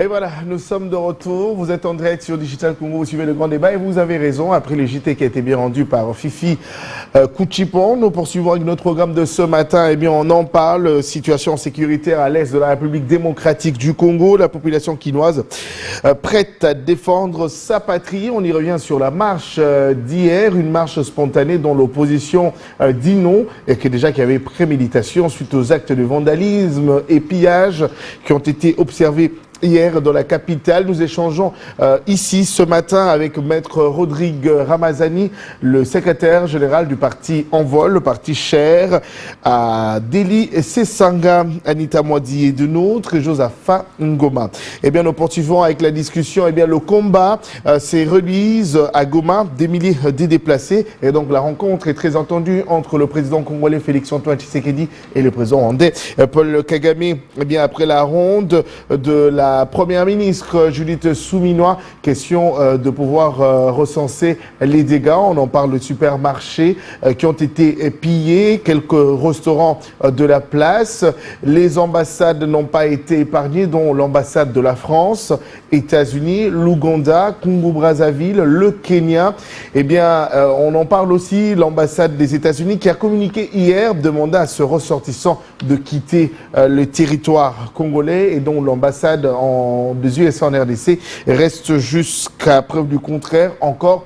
Et voilà, nous sommes de retour. Vous êtes en direct sur Digital Congo, vous suivez le grand débat et vous avez raison. Après le JT qui a été bien rendu par Fifi Kouchipon, nous poursuivons avec notre programme de ce matin. Eh bien, on en parle. Situation sécuritaire à l'est de la République démocratique du Congo. La population quinoise prête à défendre sa patrie. On y revient sur la marche d'hier, une marche spontanée dont l'opposition dit non et qui déjà qu'il y avait préméditation suite aux actes de vandalisme et pillage qui ont été observés hier dans la capitale. Nous échangeons ici ce matin avec Maître Rodrigue Ramazani, le secrétaire général du parti Envol, le parti Cher, à Delhi et Sesanga, Anita Mwadi et de nôtres, et Josapha Ngoma. Eh bien, nous poursuivons avec la discussion. Eh bien, le combat s'est relise à Goma, des milliers de déplacés. Et donc, la rencontre est très entendue entre le président congolais Félix-Antoine Tshisekedi et le président rwandais Paul Kagame. Eh bien, après la ronde de la Première ministre Judith Souminois, question de pouvoir recenser les dégâts. On en parle de supermarchés qui ont été pillés, quelques restaurants de la place. Les ambassades n'ont pas été épargnées, dont l'ambassade de la France, États-Unis, l'Ouganda, Congo-Brazzaville, le Kenya. Eh bien, on en parle aussi, l'ambassade des États-Unis qui a communiqué hier, demandant à ce ressortissant de quitter le territoire congolais et dont l'ambassade des USA en RDC reste jusqu'à preuve du contraire encore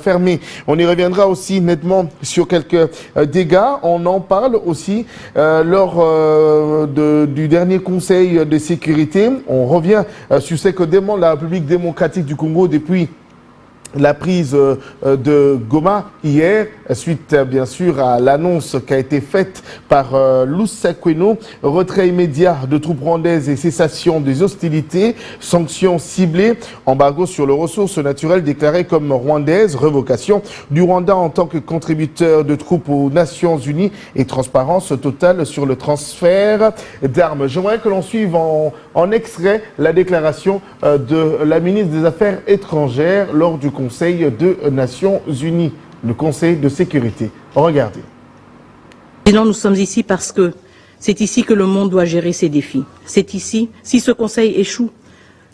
fermé. On y reviendra aussi nettement sur quelques dégâts. On en parle aussi lors du dernier conseil de sécurité. On revient sur ce que demande la République démocratique du Congo depuis la prise de Goma hier, suite bien sûr à l'annonce qui a été faite par Lusakweno, retrait immédiat de troupes rwandaises et cessation des hostilités, sanctions ciblées, embargo sur les ressources naturelles déclarées comme rwandaises, révocation du Rwanda en tant que contributeur de troupes aux Nations Unies et transparence totale sur le transfert d'armes. J'aimerais que l'on suive en extrait la déclaration de la ministre des Affaires étrangères lors du Conseil des Nations Unies, le Conseil de sécurité. Regardez. Sinon, nous sommes ici parce que c'est ici que le monde doit gérer ses défis. C'est ici, si ce Conseil échoue,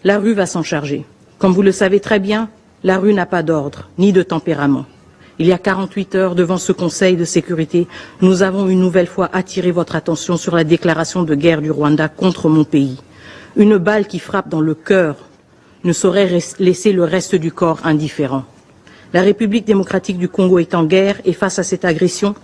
la rue va s'en charger. Comme vous le savez très bien, la rue n'a pas d'ordre, ni de tempérament. Il y a 48 heures, devant ce Conseil de sécurité, nous avons une nouvelle fois attiré votre attention sur la déclaration de guerre du Rwanda contre mon pays. Une balle qui frappe dans le cœur ne saurait laisser le reste du corps indifférent. La République démocratique du Congo est en guerre et face à cette agression,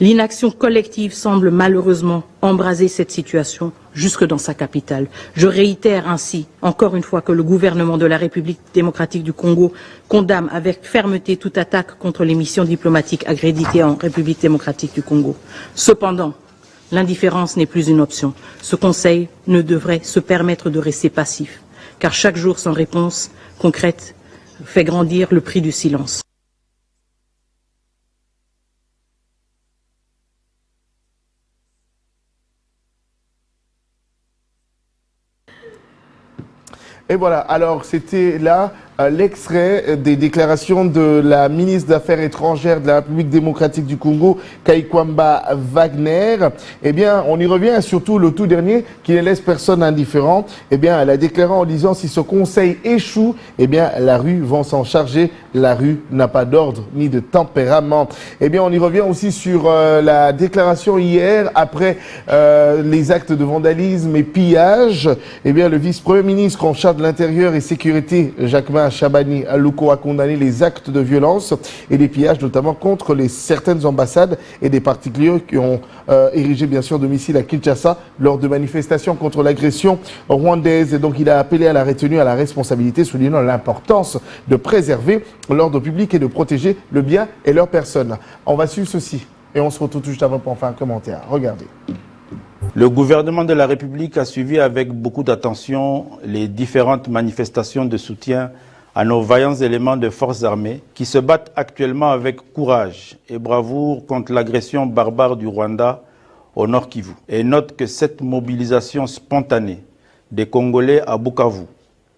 l'inaction collective semble malheureusement embraser cette situation jusque dans sa capitale. Je réitère ainsi, encore une fois, que le gouvernement de la République démocratique du Congo condamne avec fermeté toute attaque contre les missions diplomatiques accréditées en République démocratique du Congo. Cependant, l'indifférence n'est plus une option. Ce Conseil ne devrait se permettre de rester passif, car chaque jour sans réponse concrète fait grandir le prix du silence. Et voilà, alors c'était là l'extrait des déclarations de la ministre des Affaires étrangères de la République démocratique du Congo, Kaikwamba Wagner. Eh bien, on y revient, surtout le tout dernier, qui ne laisse personne indifférent. Eh bien, elle a déclaré en disant, si ce conseil échoue, eh bien, la rue va s'en charger. La rue n'a pas d'ordre ni de tempérament. Eh bien, on y revient aussi sur la déclaration hier, après les actes de vandalisme et pillage. Eh bien, le vice-premier ministre en charge de l'Intérieur et Sécurité, Jacquemin Chabani Alouko, a condamné les actes de violence et les pillages, notamment contre certaines ambassades et des particuliers qui ont érigé bien sûr domicile à Kinshasa lors de manifestations contre l'agression rwandaise. Et donc il a appelé à la retenue, à la responsabilité, soulignant l'importance de préserver l'ordre public et de protéger le bien et leur personne. On va suivre ceci et on se retrouve tout juste avant pour faire un commentaire. Regardez. Le gouvernement de la République a suivi avec beaucoup d'attention les différentes manifestations de soutien à nos vaillants éléments de forces armées qui se battent actuellement avec courage et bravoure contre l'agression barbare du Rwanda au Nord Kivu. Et note que cette mobilisation spontanée des Congolais à Bukavu,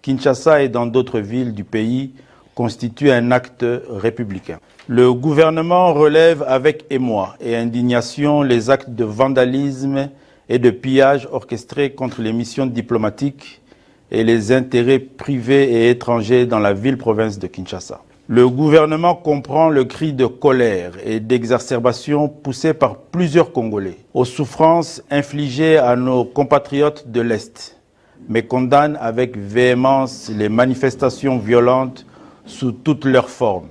Kinshasa et dans d'autres villes du pays constitue un acte républicain. Le gouvernement relève avec émoi et indignation les actes de vandalisme et de pillage orchestrés contre les missions diplomatiques et les intérêts privés et étrangers dans la ville-province de Kinshasa. Le gouvernement comprend le cri de colère et d'exacerbation poussé par plusieurs Congolais aux souffrances infligées à nos compatriotes de l'Est, mais condamne avec véhémence les manifestations violentes sous toutes leurs formes.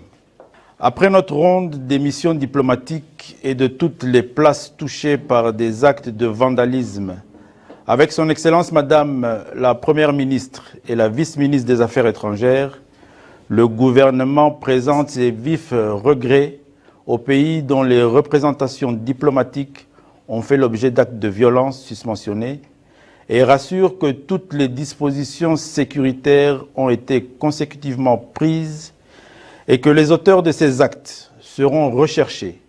Après notre ronde des missions diplomatiques et de toutes les places touchées par des actes de vandalisme, avec son Excellence Madame la Première ministre et la Vice-ministre des Affaires étrangères, le gouvernement présente ses vifs regrets aux pays dont les représentations diplomatiques ont fait l'objet d'actes de violence susmentionnés et rassure que toutes les dispositions sécuritaires ont été consécutivement prises et que les auteurs de ces actes seront recherchés,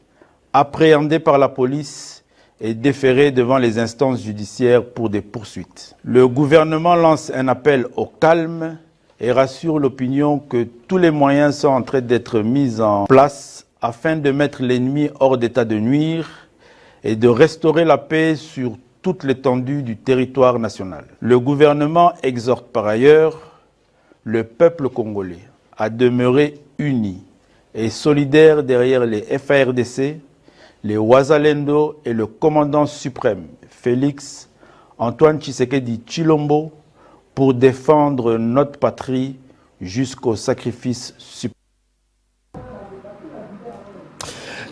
appréhendés par la police et déférés devant les instances judiciaires pour des poursuites. Le gouvernement lance un appel au calme et rassure l'opinion que tous les moyens sont en train d'être mis en place afin de mettre l'ennemi hors d'état de nuire et de restaurer la paix sur toute l'étendue du territoire national. Le gouvernement exhorte par ailleurs le peuple congolais à demeurer uni et solidaire derrière les FARDC, les Wazalendo et le commandant suprême Félix Antoine Tshisekedi Tshilombo pour défendre notre patrie jusqu'au sacrifice suprême.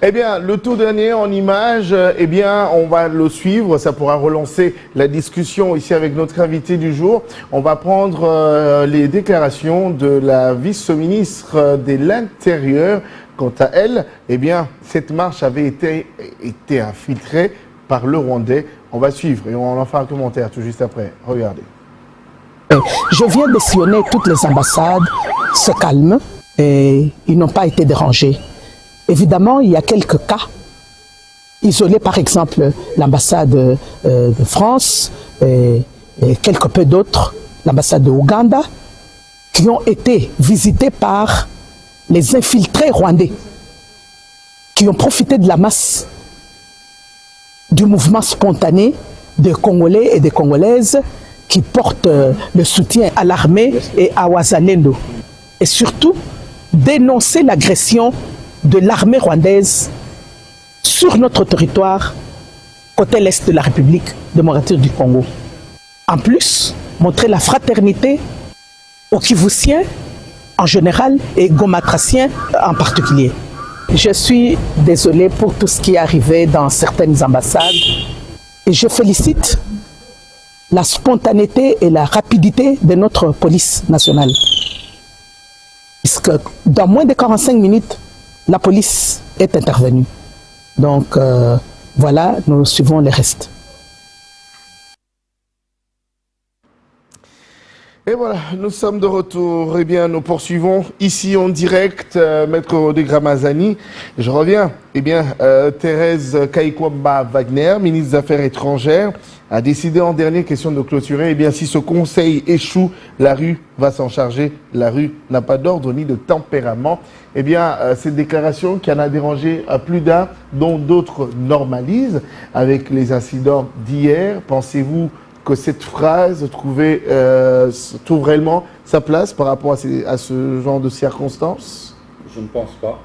Eh bien, le tout dernier en images, eh bien, on va le suivre. Ça pourra relancer la discussion ici avec notre invité du jour. On va prendre les déclarations de la vice-ministre de l'Intérieur. Quant à elle, eh bien, cette marche avait été infiltrée par le Rwandais. On va suivre et on en fera un commentaire tout juste après. Regardez. Je viens de sillonner toutes les ambassades, se calment et ils n'ont pas été dérangés. Évidemment, il y a quelques cas isolés, par exemple l'ambassade de France et quelque peu d'autres, l'ambassade de Ouganda, qui ont été visités par les infiltrés rwandais, qui ont profité de la masse du mouvement spontané des Congolais et des Congolaises qui portent le soutien à l'armée et à Wazalendo. Et surtout, dénoncer l'agression de l'armée rwandaise sur notre territoire, côté l'Est de la République démocratique du Congo. En plus, montrer la fraternité aux Kivussiens en général et Gomatraciens en particulier. Je suis désolé pour tout ce qui est arrivé dans certaines ambassades et je félicite la spontanéité et la rapidité de notre police nationale. Puisque dans moins de 45 minutes, la police est intervenue. Donc voilà, nous suivons le reste. Et voilà, nous sommes de retour. Eh bien, nous poursuivons ici en direct, Maître Rodrigue Ramazani. Je reviens. Eh bien, Thérèse Kaikwamba-Wagner, ministre des Affaires étrangères, a décidé en dernière question de clôturer. Eh bien, si ce conseil échoue, la rue va s'en charger. La rue n'a pas d'ordre ni de tempérament. Eh bien, cette déclaration qui en a dérangé plus d'un, dont d'autres normalisent, avec les incidents d'hier, pensez-vous que cette phrase trouve réellement sa place par rapport à ce genre de circonstances? Je ne pense pas,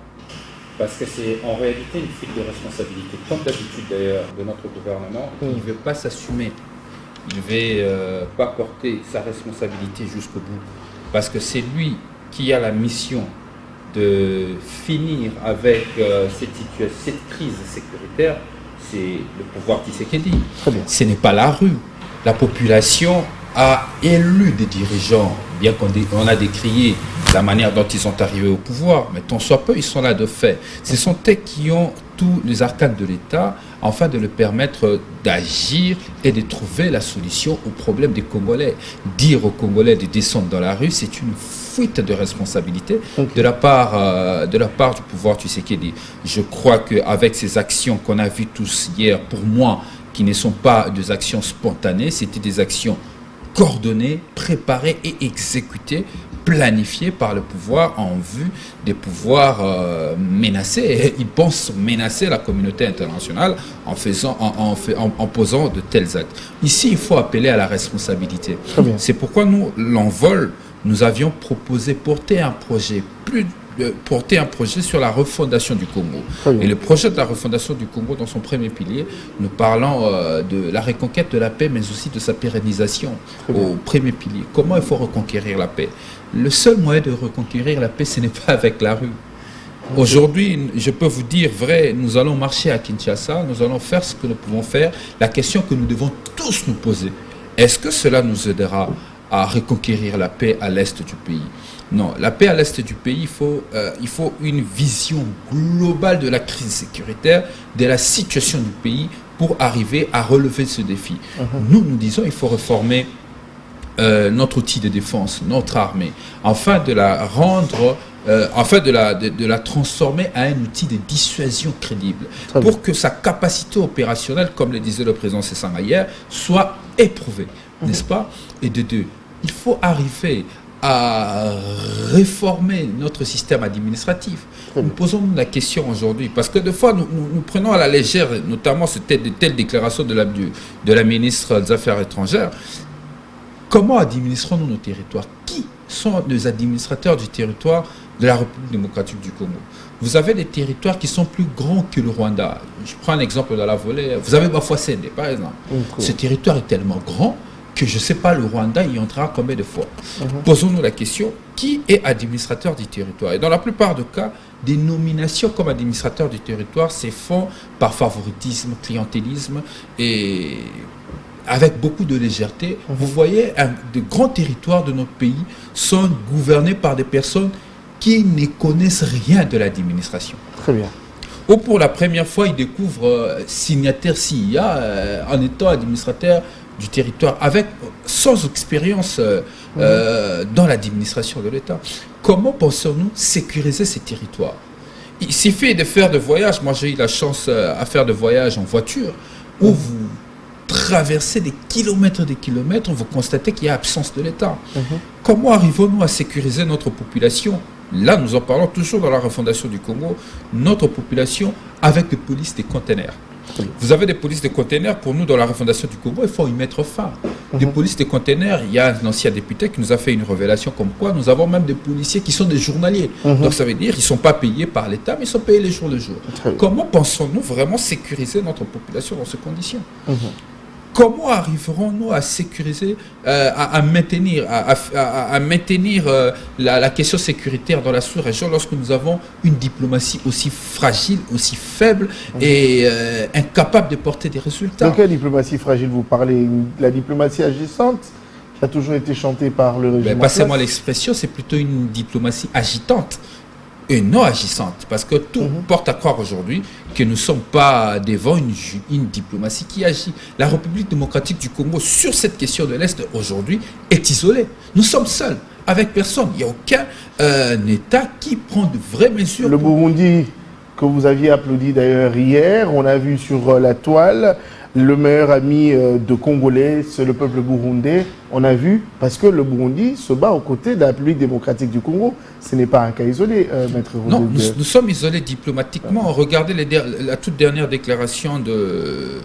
parce que c'est en réalité une fuite de responsabilité, comme d'habitude d'ailleurs de notre gouvernement. Il ne veut pas s'assumer, il ne veut pas porter sa responsabilité jusqu'au bout, parce que c'est lui qui a la mission de finir avec cette crise sécuritaire, c'est le pouvoir Tshisekedi. Ce n'est pas la rue. La population a élu des dirigeants, bien qu'on a décrié la manière dont ils sont arrivés au pouvoir, mais tant soit peu, ils sont là de fait. Ce sont eux qui ont tous les arcanes de l'État, afin de leur permettre d'agir et de trouver la solution aux problèmes des Congolais. Dire aux Congolais de descendre dans la rue, c'est une fuite de responsabilité de la part du pouvoir Tshisekedi. Je crois qu'avec ces actions qu'on a vues tous hier, pour moi, qui ne sont pas des actions spontanées, c'était des actions coordonnée, préparée et exécutée, planifiée par le pouvoir en vue des pouvoirs menacés. Ils pensent menacer la communauté internationale en posant de tels actes. Ici, il faut appeler à la responsabilité. C'est pourquoi nous, l'Envol, nous avions proposé porter un projet sur la refondation du Congo. Et le projet de la refondation du Congo, dans son premier pilier, nous parlons de la reconquête de la paix, mais aussi de sa pérennisation au premier pilier. Comment il faut reconquérir la paix? Le seul moyen de reconquérir la paix, ce n'est pas avec la rue. Aujourd'hui, je peux vous dire vrai, nous allons marcher à Kinshasa, nous allons faire ce que nous pouvons faire. La question que nous devons tous nous poser, est-ce que cela nous aidera à reconquérir la paix à l'est du pays? Non, la paix à l'est du pays, il faut une vision globale de la crise sécuritaire, de la situation du pays pour arriver à relever ce défi. Nous disons qu'il faut réformer notre outil de défense, notre armée, afin de la rendre, de la transformer à un outil de dissuasion crédible, pour que sa capacité opérationnelle, comme le disait le président Sessanga hier, soit éprouvée, n'est-ce pas? Et de deux, il faut arriver à réformer notre système administratif. Nous posons la question aujourd'hui, parce que des fois, nous prenons à la légère, notamment de telles déclarations de la ministre des Affaires étrangères. Comment administrons-nous nos territoires? Qui sont les administrateurs du territoire de la République démocratique du Congo? Vous avez des territoires qui sont plus grands que le Rwanda. Je prends un exemple dans la volée. Vous avez Bafouassende, par exemple. Ce territoire est tellement grand que je ne sais pas, le Rwanda y entrera combien de fois. Posons-nous la question, qui est administrateur du territoire? Et dans la plupart des cas, des nominations comme administrateur du territoire se font par favoritisme, clientélisme et avec beaucoup de légèreté. Vous voyez, de grands territoires de notre pays sont gouvernés par des personnes qui ne connaissent rien de l'administration. Très bien. Ou pour la première fois, ils découvrent signataire CIA en étant administrateur du territoire, sans expérience dans l'administration de l'État. Comment pensons-nous sécuriser ces territoires? Il suffit de faire des voyages. Moi, j'ai eu la chance à faire des voyages en voiture, où vous traversez des kilomètres, vous constatez qu'il y a absence de l'État. Comment arrivons-nous à sécuriser notre population? Là, nous en parlons toujours dans la refondation du Congo, notre population avec des polices des containers. Vous avez des polices de containers, pour nous, dans la refondation du Congo, il faut y mettre fin. Des polices de containers, il y a un ancien député qui nous a fait une révélation comme quoi nous avons même des policiers qui sont des journaliers. Donc ça veut dire qu'ils ne sont pas payés par l'État, mais ils sont payés les jours le jour. Comment pensons-nous vraiment sécuriser notre population dans ces conditions? Comment arriverons-nous à sécuriser, à maintenir la question sécuritaire dans la sous-région lorsque nous avons une diplomatie aussi fragile, aussi faible et incapable de porter des résultats? De quelle diplomatie fragile vous parlez? La diplomatie agissante qui a toujours été chantée par le régime? Passez-moi l'expression, c'est plutôt une diplomatie agitante et non agissante, parce que tout porte à croire aujourd'hui que nous ne sommes pas devant une diplomatie qui agit. La République démocratique du Congo, sur cette question de l'Est, aujourd'hui, est isolée. Nous sommes seuls, avec personne. Il n'y a aucun État qui prend de vraies mesures. Le Burundi, que vous aviez applaudi d'ailleurs hier, on a vu sur la toile, le meilleur ami de Congolais, c'est le peuple burundais. On a vu, parce que le Burundi se bat aux côtés de la République démocratique du Congo. Ce n'est pas un cas isolé, Maître Rodé. Non, nous sommes isolés diplomatiquement. Regardez la toute dernière déclaration de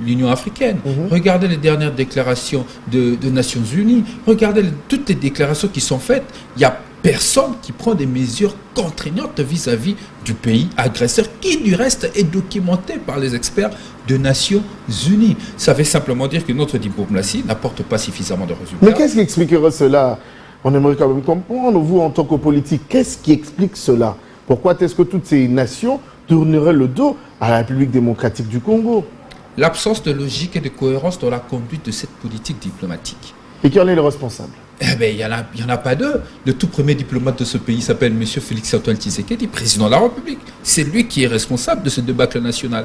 l'Union africaine. Regardez les dernières déclarations des Nations Unies. Regardez toutes les déclarations qui sont faites. Il y a personne qui prend des mesures contraignantes vis-à-vis du pays agresseur, qui du reste est documenté par les experts des Nations Unies. Ça veut simplement dire que notre diplomatie n'apporte pas suffisamment de résultats. Mais qu'est-ce qui expliquerait cela? On aimerait quand même comprendre, vous en tant que politique, qu'est-ce qui explique cela? Pourquoi est-ce que toutes ces nations tourneraient le dos à la République démocratique du Congo? L'absence de logique et de cohérence dans la conduite de cette politique diplomatique. Et qui en est le responsable? Il n'y en a pas deux. Le tout premier diplomate de ce pays s'appelle M. Félix-Antoine Tshisekedi, président de la République. C'est lui qui est responsable de ce débâcle national,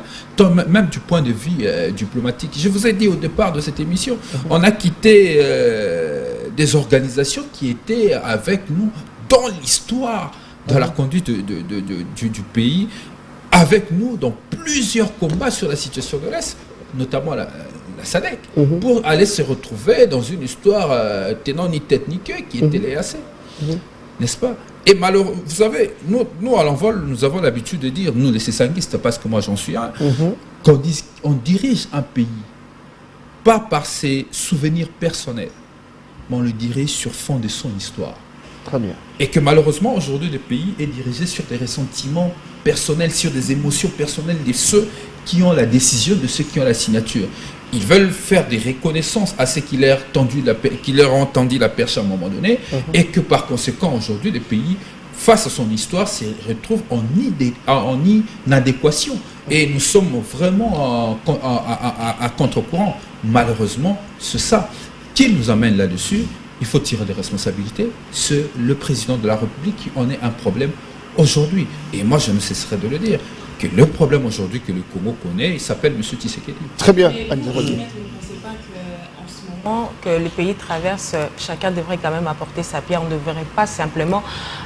même du point de vue diplomatique. Je vous ai dit au départ de cette émission, on a quitté des organisations qui étaient avec nous dans l'histoire de la conduite du pays, avec nous dans plusieurs combats sur la situation de l'Est, notamment la la SADC, pour aller se retrouver dans une histoire tenant ni tête ni queue qui était l'EAC. N'est-ce pas? Et malheureusement, vous savez, nous à l'envol, nous avons l'habitude de dire, nous les sessanguistes, parce que moi j'en suis un, qu'on dirige un pays, pas par ses souvenirs personnels, mais on le dirige sur fond de son histoire. Très bien. Et que malheureusement, aujourd'hui, le pays est dirigé sur des ressentiments personnels, sur des émotions personnelles de ceux qui ont la décision, de ceux qui ont la signature. Ils veulent faire des reconnaissances à ceux qui leur ont tendu la perche à un moment donné, et que par conséquent, aujourd'hui, le pays, face à son histoire, se retrouve en inadéquation. Et nous sommes vraiment à contre-courant. Malheureusement, c'est ça. Qui nous amène là-dessus? Il faut tirer des responsabilités. C'est le président de la République qui en est un problème aujourd'hui. Et moi, je ne cesserai de le dire, que le problème aujourd'hui que le Congo connaît, il s'appelle M. Tshisekedi. Très bien. Mais vous ne pensez pas qu'en ce moment que le pays traverse, chacun devrait quand même apporter sa pierre. On ne devrait pas simplement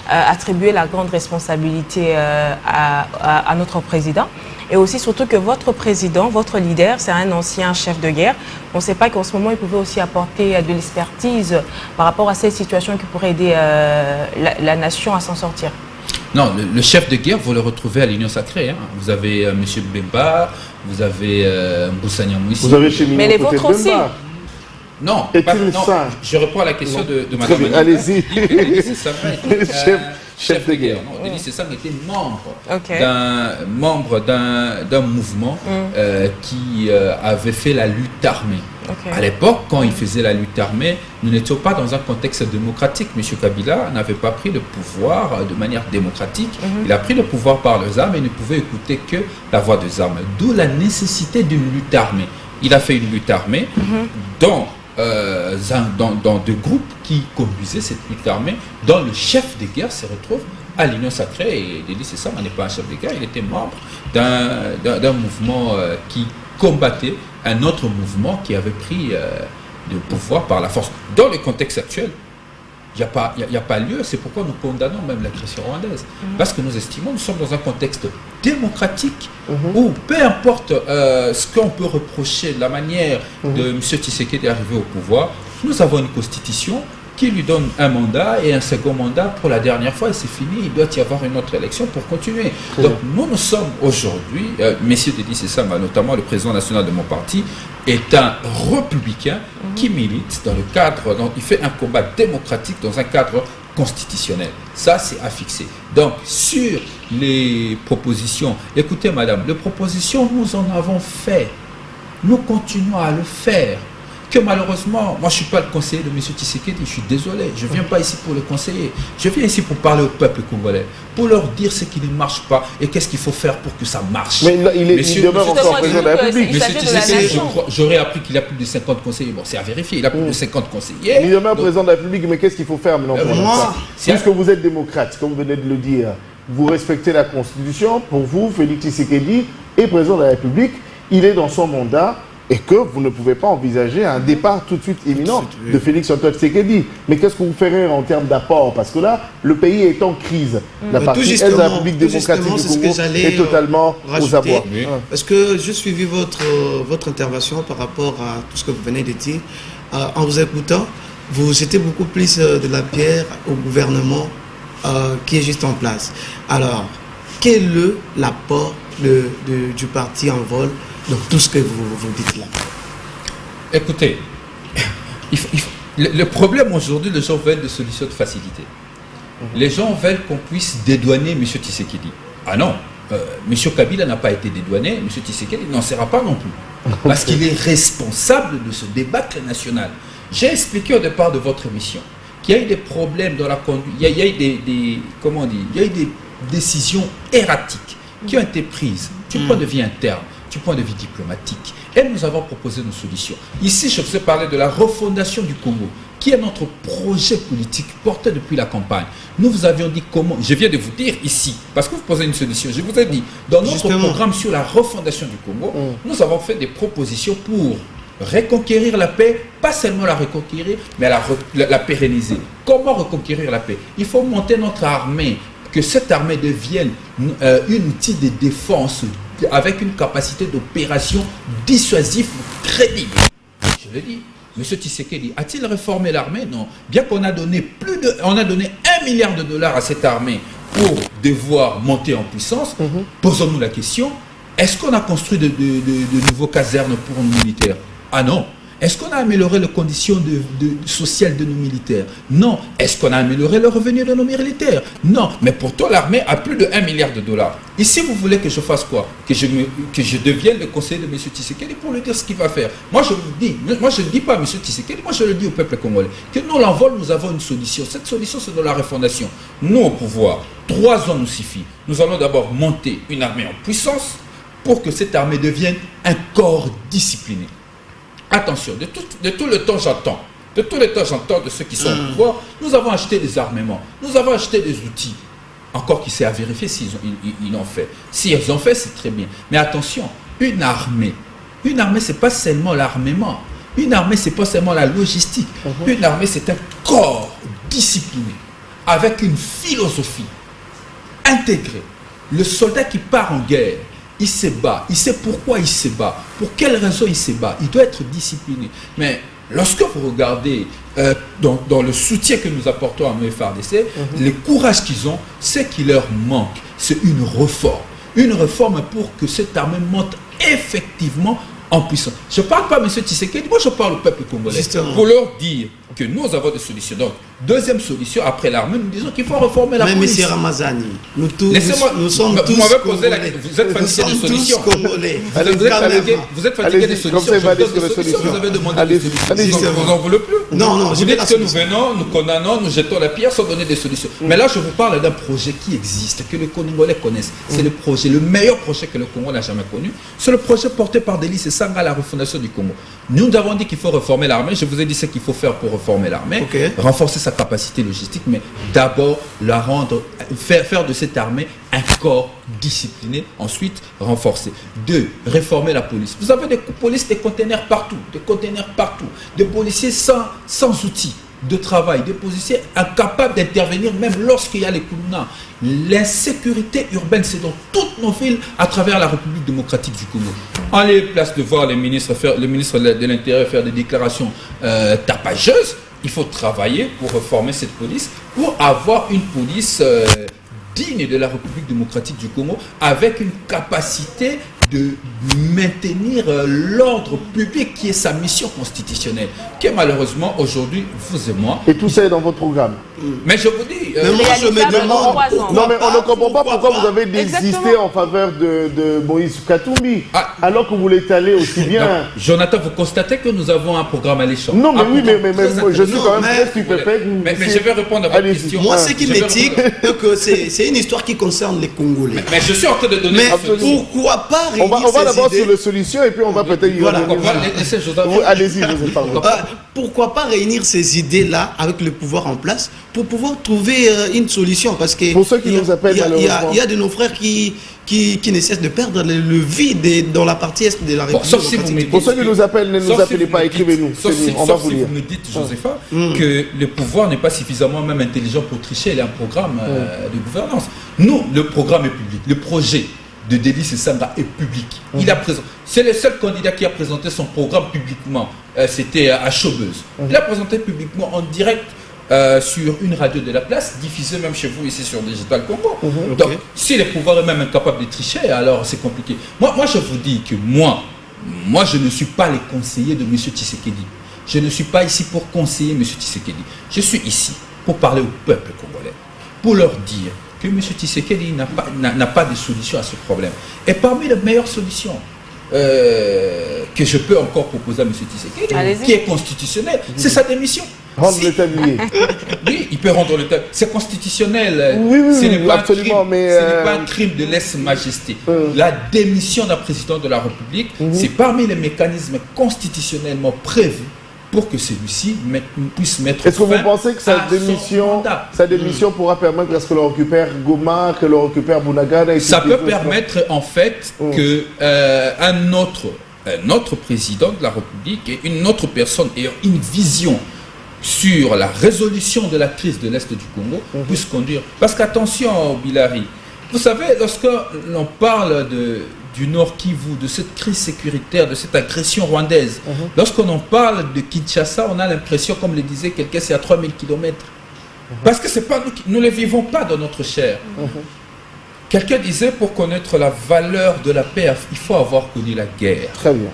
attribuer la grande responsabilité à notre président. Et aussi surtout que votre président, votre leader, c'est un ancien chef de guerre. On ne sait pas qu'en ce moment, il pouvait aussi apporter de l'expertise par rapport à ces situations qui pourraient aider la nation à s'en sortir. Non, le chef de guerre, vous le retrouvez à l'Union Sacrée. Hein. Vous avez M. Bemba, vous avez Mboussania Mouissi. Vous avez chez Mais les vôtres aussi. Non, je reprends à la question de Mme. Allez-y. Chef de guerre. Non, Denis Sassang était membre d'un mouvement qui avait fait la lutte armée. À l'époque, quand il faisait la lutte armée, nous n'étions pas dans un contexte démocratique. M. Kabila n'avait pas pris le pouvoir de manière démocratique. Il a pris le pouvoir par les armes et ne pouvait écouter que la voix des armes. D'où la nécessité d'une lutte armée. Il a fait une lutte armée dans deux groupes qui conduisaient cette lutte armée, dont le chef de guerre se retrouve à l'Union Sacrée. Et Denis Sassang n'est pas un chef de guerre, il était membre d'un mouvement qui combattait un autre mouvement qui avait pris le pouvoir par la force. Dans le contexte actuel, il n'y a pas lieu, c'est pourquoi nous condamnons même l'agression rwandaise. Parce que nous estimons, nous sommes dans un contexte démocratique où peu importe ce qu'on peut reprocher de la manière de M. Tshisekedi d'arriver au pouvoir, nous avons une constitution qui lui donne un mandat et un second mandat pour la dernière fois et c'est fini, il doit y avoir une autre élection pour continuer. Donc nous sommes aujourd'hui, M. Denis Sassang, notamment le président national de mon parti, est un républicain qui milite dans le cadre, il fait un combat démocratique dans un cadre constitutionnel. Ça, c'est à fixer. Donc, sur les propositions, écoutez madame, les propositions, nous en avons fait. Nous continuons à le faire. Que malheureusement, moi je ne suis pas le conseiller de M. Tshisekedi, je suis désolé, je ne viens pas ici pour le conseiller, je viens ici pour parler au peuple congolais, pour leur dire ce qui ne marche pas et qu'est-ce qu'il faut faire pour que ça marche. Mais là, il demeure encore président de la République. M. Tshisekedi, j'aurais appris qu'il a plus de 50 conseillers, bon c'est à vérifier, il a plus de 50 conseillers. Il demeure président de la République, mais qu'est-ce qu'il faut faire maintenant puisque vous êtes démocrate, comme vous venez de le dire, vous respectez la Constitution, pour vous, Félix Tshisekedi est président de la République, il est dans son mandat, et que vous ne pouvez pas envisager un départ tout de suite imminent de Félix Antoine Tshisekedi. Mais qu'est-ce que vous ferez en termes d'apport? Parce que là, le pays est en crise. La partie est de la République démocratique du Congo est totalement aux abois. Parce que j'ai suivi votre intervention par rapport à tout ce que vous venez de dire. En vous écoutant, vous jetez beaucoup plus de la pierre au gouvernement qui est juste en place. Alors, quel est l'apport du parti en vol dans tout ce que vous dites là? Écoutez, le problème aujourd'hui, les gens veulent des solutions de facilité. Les gens veulent qu'on puisse dédouaner M. Tshisekedi. Ah non, M. Kabila n'a pas été dédouané, M. Tshisekedi n'en sera pas non plus. Parce qu'il est responsable de ce débâcle national. J'ai expliqué au départ de votre émission qu'il y a eu des problèmes dans la conduite, il y a eu des décisions erratiques qui ont été prises du point de vue interne, du point de vue diplomatique. Et nous avons proposé nos solutions. Ici, je vous ai parlé de la refondation du Congo, qui est notre projet politique porté depuis la campagne. Nous vous avions dit comment, je viens de vous dire ici, parce que vous posez une solution, je vous ai dit, dans notre programme sur la refondation du Congo, nous avons fait des propositions pour reconquérir la paix, pas seulement la reconquérir, mais la pérenniser. Comment reconquérir la paix? Il faut monter notre armée, que cette armée devienne un outil de défense avec une capacité d'opération dissuasive crédible. Je le dis. M. Tshisekedi a-t-il réformé l'armée? Non. Bien qu'on a donné on a donné 1 milliard de dollars à cette armée pour devoir monter en puissance, posons-nous la question, est-ce qu'on a construit de nouveaux casernes pour nos militaires? Ah non. Est-ce qu'on a amélioré les conditions sociales de nos militaires? Non. Est-ce qu'on a amélioré le revenu de nos militaires? Non. Mais pourtant, l'armée a plus de 1 milliard de dollars. Ici, vous voulez que je fasse quoi? Que je devienne le conseiller de M. Tshisekedi pour lui dire ce qu'il va faire. Moi, je vous dis, moi, je ne dis pas à M. Tshisekedi, moi, je le dis au peuple congolais, que nous, l'envol, nous avons une solution. Cette solution, c'est de la refondation. Nous, au pouvoir, 3 ans nous suffit. Nous allons d'abord monter une armée en puissance pour que cette armée devienne un corps discipliné. Attention, de tout le temps j'entends, de ceux qui sont au pouvoir, nous avons acheté des armements, nous avons acheté des outils. Encore qui c'est à vérifier s'ils l'ont fait. Si ils ont fait, c'est très bien. Mais attention, une armée, c'est pas seulement l'armement, une armée, c'est pas seulement la logistique. Une armée, c'est un corps discipliné, avec une philosophie intégrée. Le soldat qui part en guerre, il se bat, il sait pourquoi il se bat, pour quelle raison il se bat, il doit être discipliné. Mais lorsque vous regardez dans le soutien que nous apportons à nos FARDC, le courage qu'ils ont, c'est qu'il leur manque, c'est une réforme pour que cette armée monte effectivement en puissance. Je ne parle pas M. Tshisekedi, moi je parle au peuple congolais, pour leur dire que nous avons des solutions. Donc, deuxième solution, après l'armée, nous disons qu'il faut réformer la police. Mais M. Ramazani, nous sommes tous vous m'avez posé la question, vous êtes fatigué des solutions. Vous êtes fatigué des solutions. Vous avez demandé des solutions. Vous n'en voulez plus. Non, vous dites que nous venons, nous condamnons, nous jetons la pierre sans donner des solutions. Mais là, je vous parle d'un projet qui existe, que les Congolais connaissent. C'est le meilleur projet que le Congo n'a jamais connu. C'est le projet porté par Délice Sanga, la refondation du Congo. Nous avons dit qu'il faut réformer l'armée. Je vous ai dit ce qu'il faut faire pour réformer l'armée, renforcer sa capacité logistique, mais d'abord la rendre, faire de cette armée un corps discipliné, ensuite renforcer. 2, réformer la police. Vous avez des polices, des containers partout, des policiers sans outils de travail, des policiers incapables d'intervenir même lorsqu'il y a les coups. L'insécurité urbaine, c'est dans toutes nos villes à travers la République démocratique du Congo. Allez, place de voir le ministre de l'Intérieur faire des déclarations tapageuses. Il faut travailler pour reformer cette police, pour avoir une police digne de la République démocratique du Congo, avec une capacité de maintenir l'ordre public qui est sa mission constitutionnelle, qui est malheureusement aujourd'hui, vous et moi. Et tout ça est dans votre programme. Mais je vous dis... mais moi je me demande... Non mais on ne comprend pas pourquoi vous avez désisté en faveur de Moïse Katumbi, alors que vous l'étalez aussi bien. Non, Jonathan, vous constatez que nous avons un programme alléchant. Non mais oui, mais je suis quand même très stupéfait. Mais je vais répondre à votre question. Moi, ce qui m'étique, c'est une histoire qui concerne les Congolais. Mais je suis en train de donner... Mais pourquoi pas on va d'abord sur les solutions et puis on va peut-être y revenir. Allez-y, Joseph, pardon. Pourquoi pas réunir ces idées-là avec le pouvoir en place pour pouvoir trouver une solution, parce que pour ceux qui nous appellent, il y a de nos frères qui ne cessent de perdre le vide dans la partie est de la République. Pour ceux qui nous appellent, ne nous appelez pas, écrivez-nous. On va vous lire. Vous me dites, Josepha, que le pouvoir n'est pas suffisamment même intelligent pour tricher. Il y a un programme de gouvernance. Nous, le programme est public. Le projet de Délice Sanga est public. C'est le seul candidat qui a présenté son programme publiquement. C'était à Chaubeuse. Il a présenté publiquement en direct sur une radio de la place, diffusée même chez vous ici sur Digital Congo. Donc, si le pouvoir est même incapable de tricher, alors c'est compliqué. Moi, je vous dis que moi, je ne suis pas le conseiller de M. Tshisekedi. Je ne suis pas ici pour conseiller M. Tshisekedi. Je suis ici pour parler au peuple congolais, pour leur dire que M. Tshisekedi n'a pas de solution à ce problème. Et parmi les meilleures solutions que je peux encore proposer à M. Tshisekedi, qui est constitutionnelle, c'est sa démission. Rendre l'État lié. Oui, il peut rendre l'État. C'est constitutionnel. Oui, ce n'est pas absolument. pas un crime de lèse-majesté. La démission d'un président de la République, c'est parmi les mécanismes constitutionnellement prévus pour que celui-ci puisse mettre fin. Est-ce que vous pensez que sa démission pourra permettre à ce que l'on récupère Goma, que l'on récupère Bunagana? Ça peut permettre en fait que un autre président de la République et une autre personne ayant une vision sur la résolution de la crise de l'Est du Congo puisse conduire. Parce qu'attention, Bilari, vous savez, lorsque l'on parle du Nord Kivu, de cette crise sécuritaire, de cette agression rwandaise. Lorsqu'on en parle de Kinshasa, on a l'impression, comme le disait quelqu'un, c'est à 3000 km. Parce que c'est pas nous ne le vivons pas dans notre chair. Quelqu'un disait, pour connaître la valeur de la paix, il faut avoir connu la guerre. Très bien.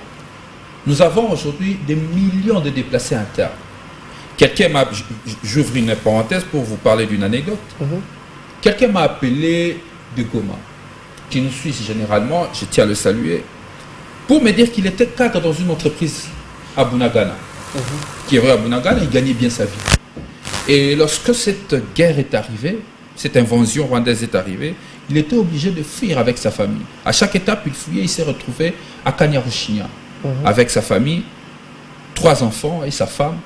Nous avons aujourd'hui des millions de déplacés internes. Quelqu'un m'a... J'ouvre une parenthèse pour vous parler d'une anecdote. Quelqu'un m'a appelé de Goma, qui nous suit généralement, je tiens à le saluer, pour me dire qu'il était cadre dans une entreprise à Bunagana. Qui est vrai à Bunagana, il gagnait bien sa vie. Et lorsque cette guerre est arrivée, cette invasion rwandaise est arrivée, il était obligé de fuir avec sa famille. À chaque étape, il fuyait, il s'est retrouvé à Kanyaruchinya, avec sa famille, 3 enfants et sa femme,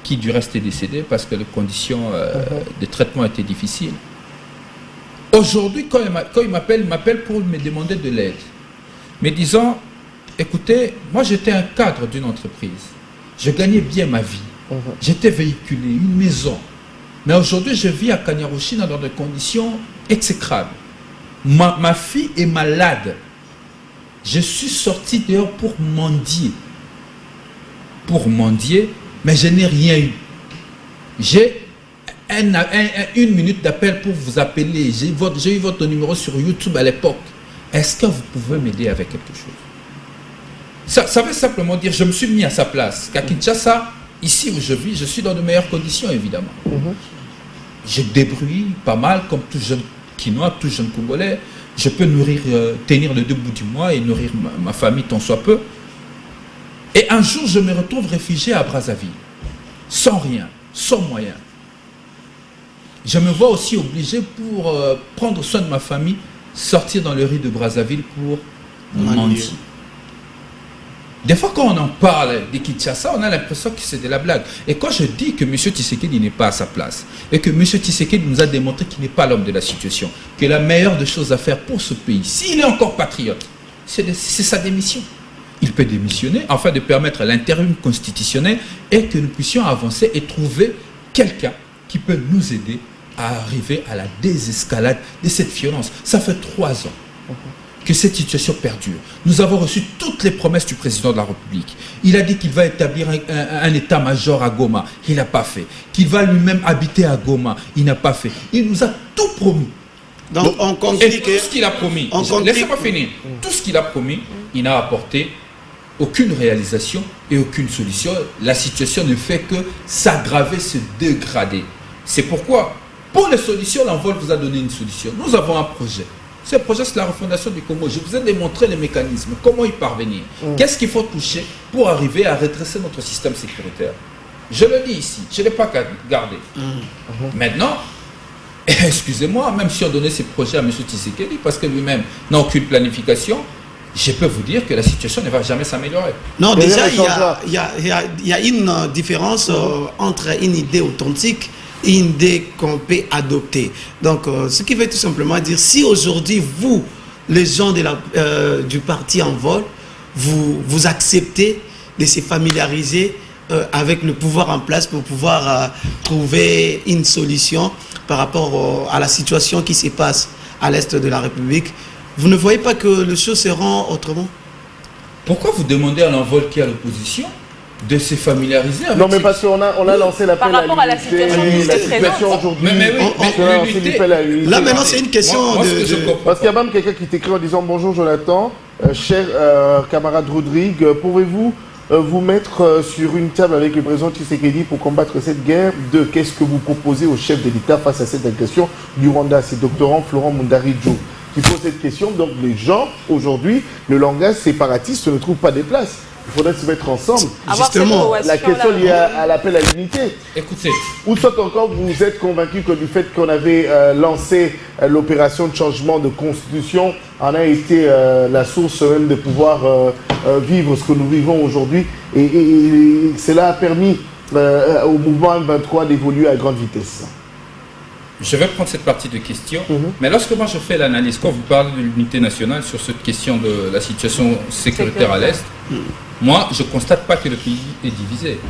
qui du reste est décédée parce que les conditions de traitement étaient difficiles. Aujourd'hui, quand il m'appelle pour me demander de l'aide, me disant, écoutez, moi j'étais un cadre d'une entreprise, je gagnais bien ma vie, j'étais véhiculé, une maison, mais aujourd'hui je vis à Kanyaruchinya dans des conditions exécrables. Ma fille est malade, je suis sorti dehors pour mendier, mais je n'ai rien eu. J'ai une minute d'appel pour vous appeler. J'ai eu votre numéro sur YouTube à l'époque. Est-ce que vous pouvez m'aider avec quelque chose? Ça veut simplement dire, je me suis mis à sa place. Qu'à Kinshasa, ici où je vis, je suis dans de meilleures conditions, évidemment. Je débrouille pas mal, comme tout jeune Quinois, tout jeune Congolais. Je peux tenir les 2 bouts du mois et nourrir ma famille tant soit peu. Et un jour, je me retrouve réfugié à Brazzaville, sans rien, sans moyens. Je me vois aussi obligé pour prendre soin de ma famille, sortir dans le riz de Brazzaville pour mendier. Des fois, quand on en parle de Kinshasa, on a l'impression que c'est de la blague. Et quand je dis que M. Tshisekedi n'est pas à sa place, et que M. Tshisekedi nous a démontré qu'il n'est pas l'homme de la situation, que la meilleure des choses à faire pour ce pays, s'il est encore patriote, c'est sa démission. Il peut démissionner afin de permettre l'intérim constitutionnel et que nous puissions avancer et trouver quelqu'un qui peut nous aider à arriver à la désescalade de cette violence. Ça fait 3 ans que cette situation perdure. Nous avons reçu toutes les promesses du président de la République. Il a dit qu'il va établir un état-major à Goma. Il n'a pas fait. Qu'il va lui-même habiter à Goma. Il n'a pas fait. Il nous a tout promis. Donc on conclut et tout ce qu'il a promis, laissez-moi finir, tout ce qu'il a promis, il n'a apporté aucune réalisation et aucune solution. La situation ne fait que s'aggraver, se dégrader. C'est pourquoi, pour les solutions, l'envol vous a donné une solution. Nous avons un projet. Ce projet, c'est la refondation du Congo. Je vous ai démontré les mécanismes, comment y parvenir. Qu'est-ce qu'il faut toucher pour arriver à redresser notre système sécuritaire. Je le dis ici, je ne l'ai pas gardé. Maintenant, excusez-moi, même si on donnait ces projets à M. Tshisekedi, parce que lui-même n'a aucune planification, je peux vous dire que la situation ne va jamais s'améliorer. Non, déjà, il y a une différence entre une idée authentique et une idée qu'on peut adopter. Donc, ce qui veut tout simplement dire, si aujourd'hui, vous, les gens du parti Envol, vous acceptez de se familiariser avec le pouvoir en place pour pouvoir trouver une solution par rapport à la situation qui se passe à l'est de la République, vous ne voyez pas que les choses se rendent autrement? Pourquoi vous demandez à l'Envol qui est à l'opposition de se familiariser avec... Non, mais parce qu'on a lancé l'appel par rapport à la situation aujourd'hui. Mais oui, là maintenant c'est une question Parce qu'il y a même quelqu'un qui t'écrit en disant « Bonjour Jonathan, cher camarade Rodrigue, pouvez-vous vous mettre sur une table avec le président Tshisekedi pour combattre cette guerre? Qu'est-ce que vous proposez au chef de l'État face à cette agression du Rwanda ?» C'est doctorant Florent Mundari-Djo qui pose cette question. Donc les gens, aujourd'hui, le langage séparatiste ne trouve pas des places. Il faudrait se mettre ensemble. Justement, la question liée à l'appel à l'unité. Écoutez. Ou soit encore vous êtes convaincu que du fait qu'on avait lancé l'opération de changement de constitution en a été la source même de pouvoir vivre ce que nous vivons aujourd'hui. Et cela a permis au mouvement M23 d'évoluer à grande vitesse. Je vais prendre cette partie de questions, mais lorsque moi je fais l'analyse, quand vous parlez de l'unité nationale sur cette question de la situation sécuritaire à l'Est, moi je ne constate pas que le pays est divisé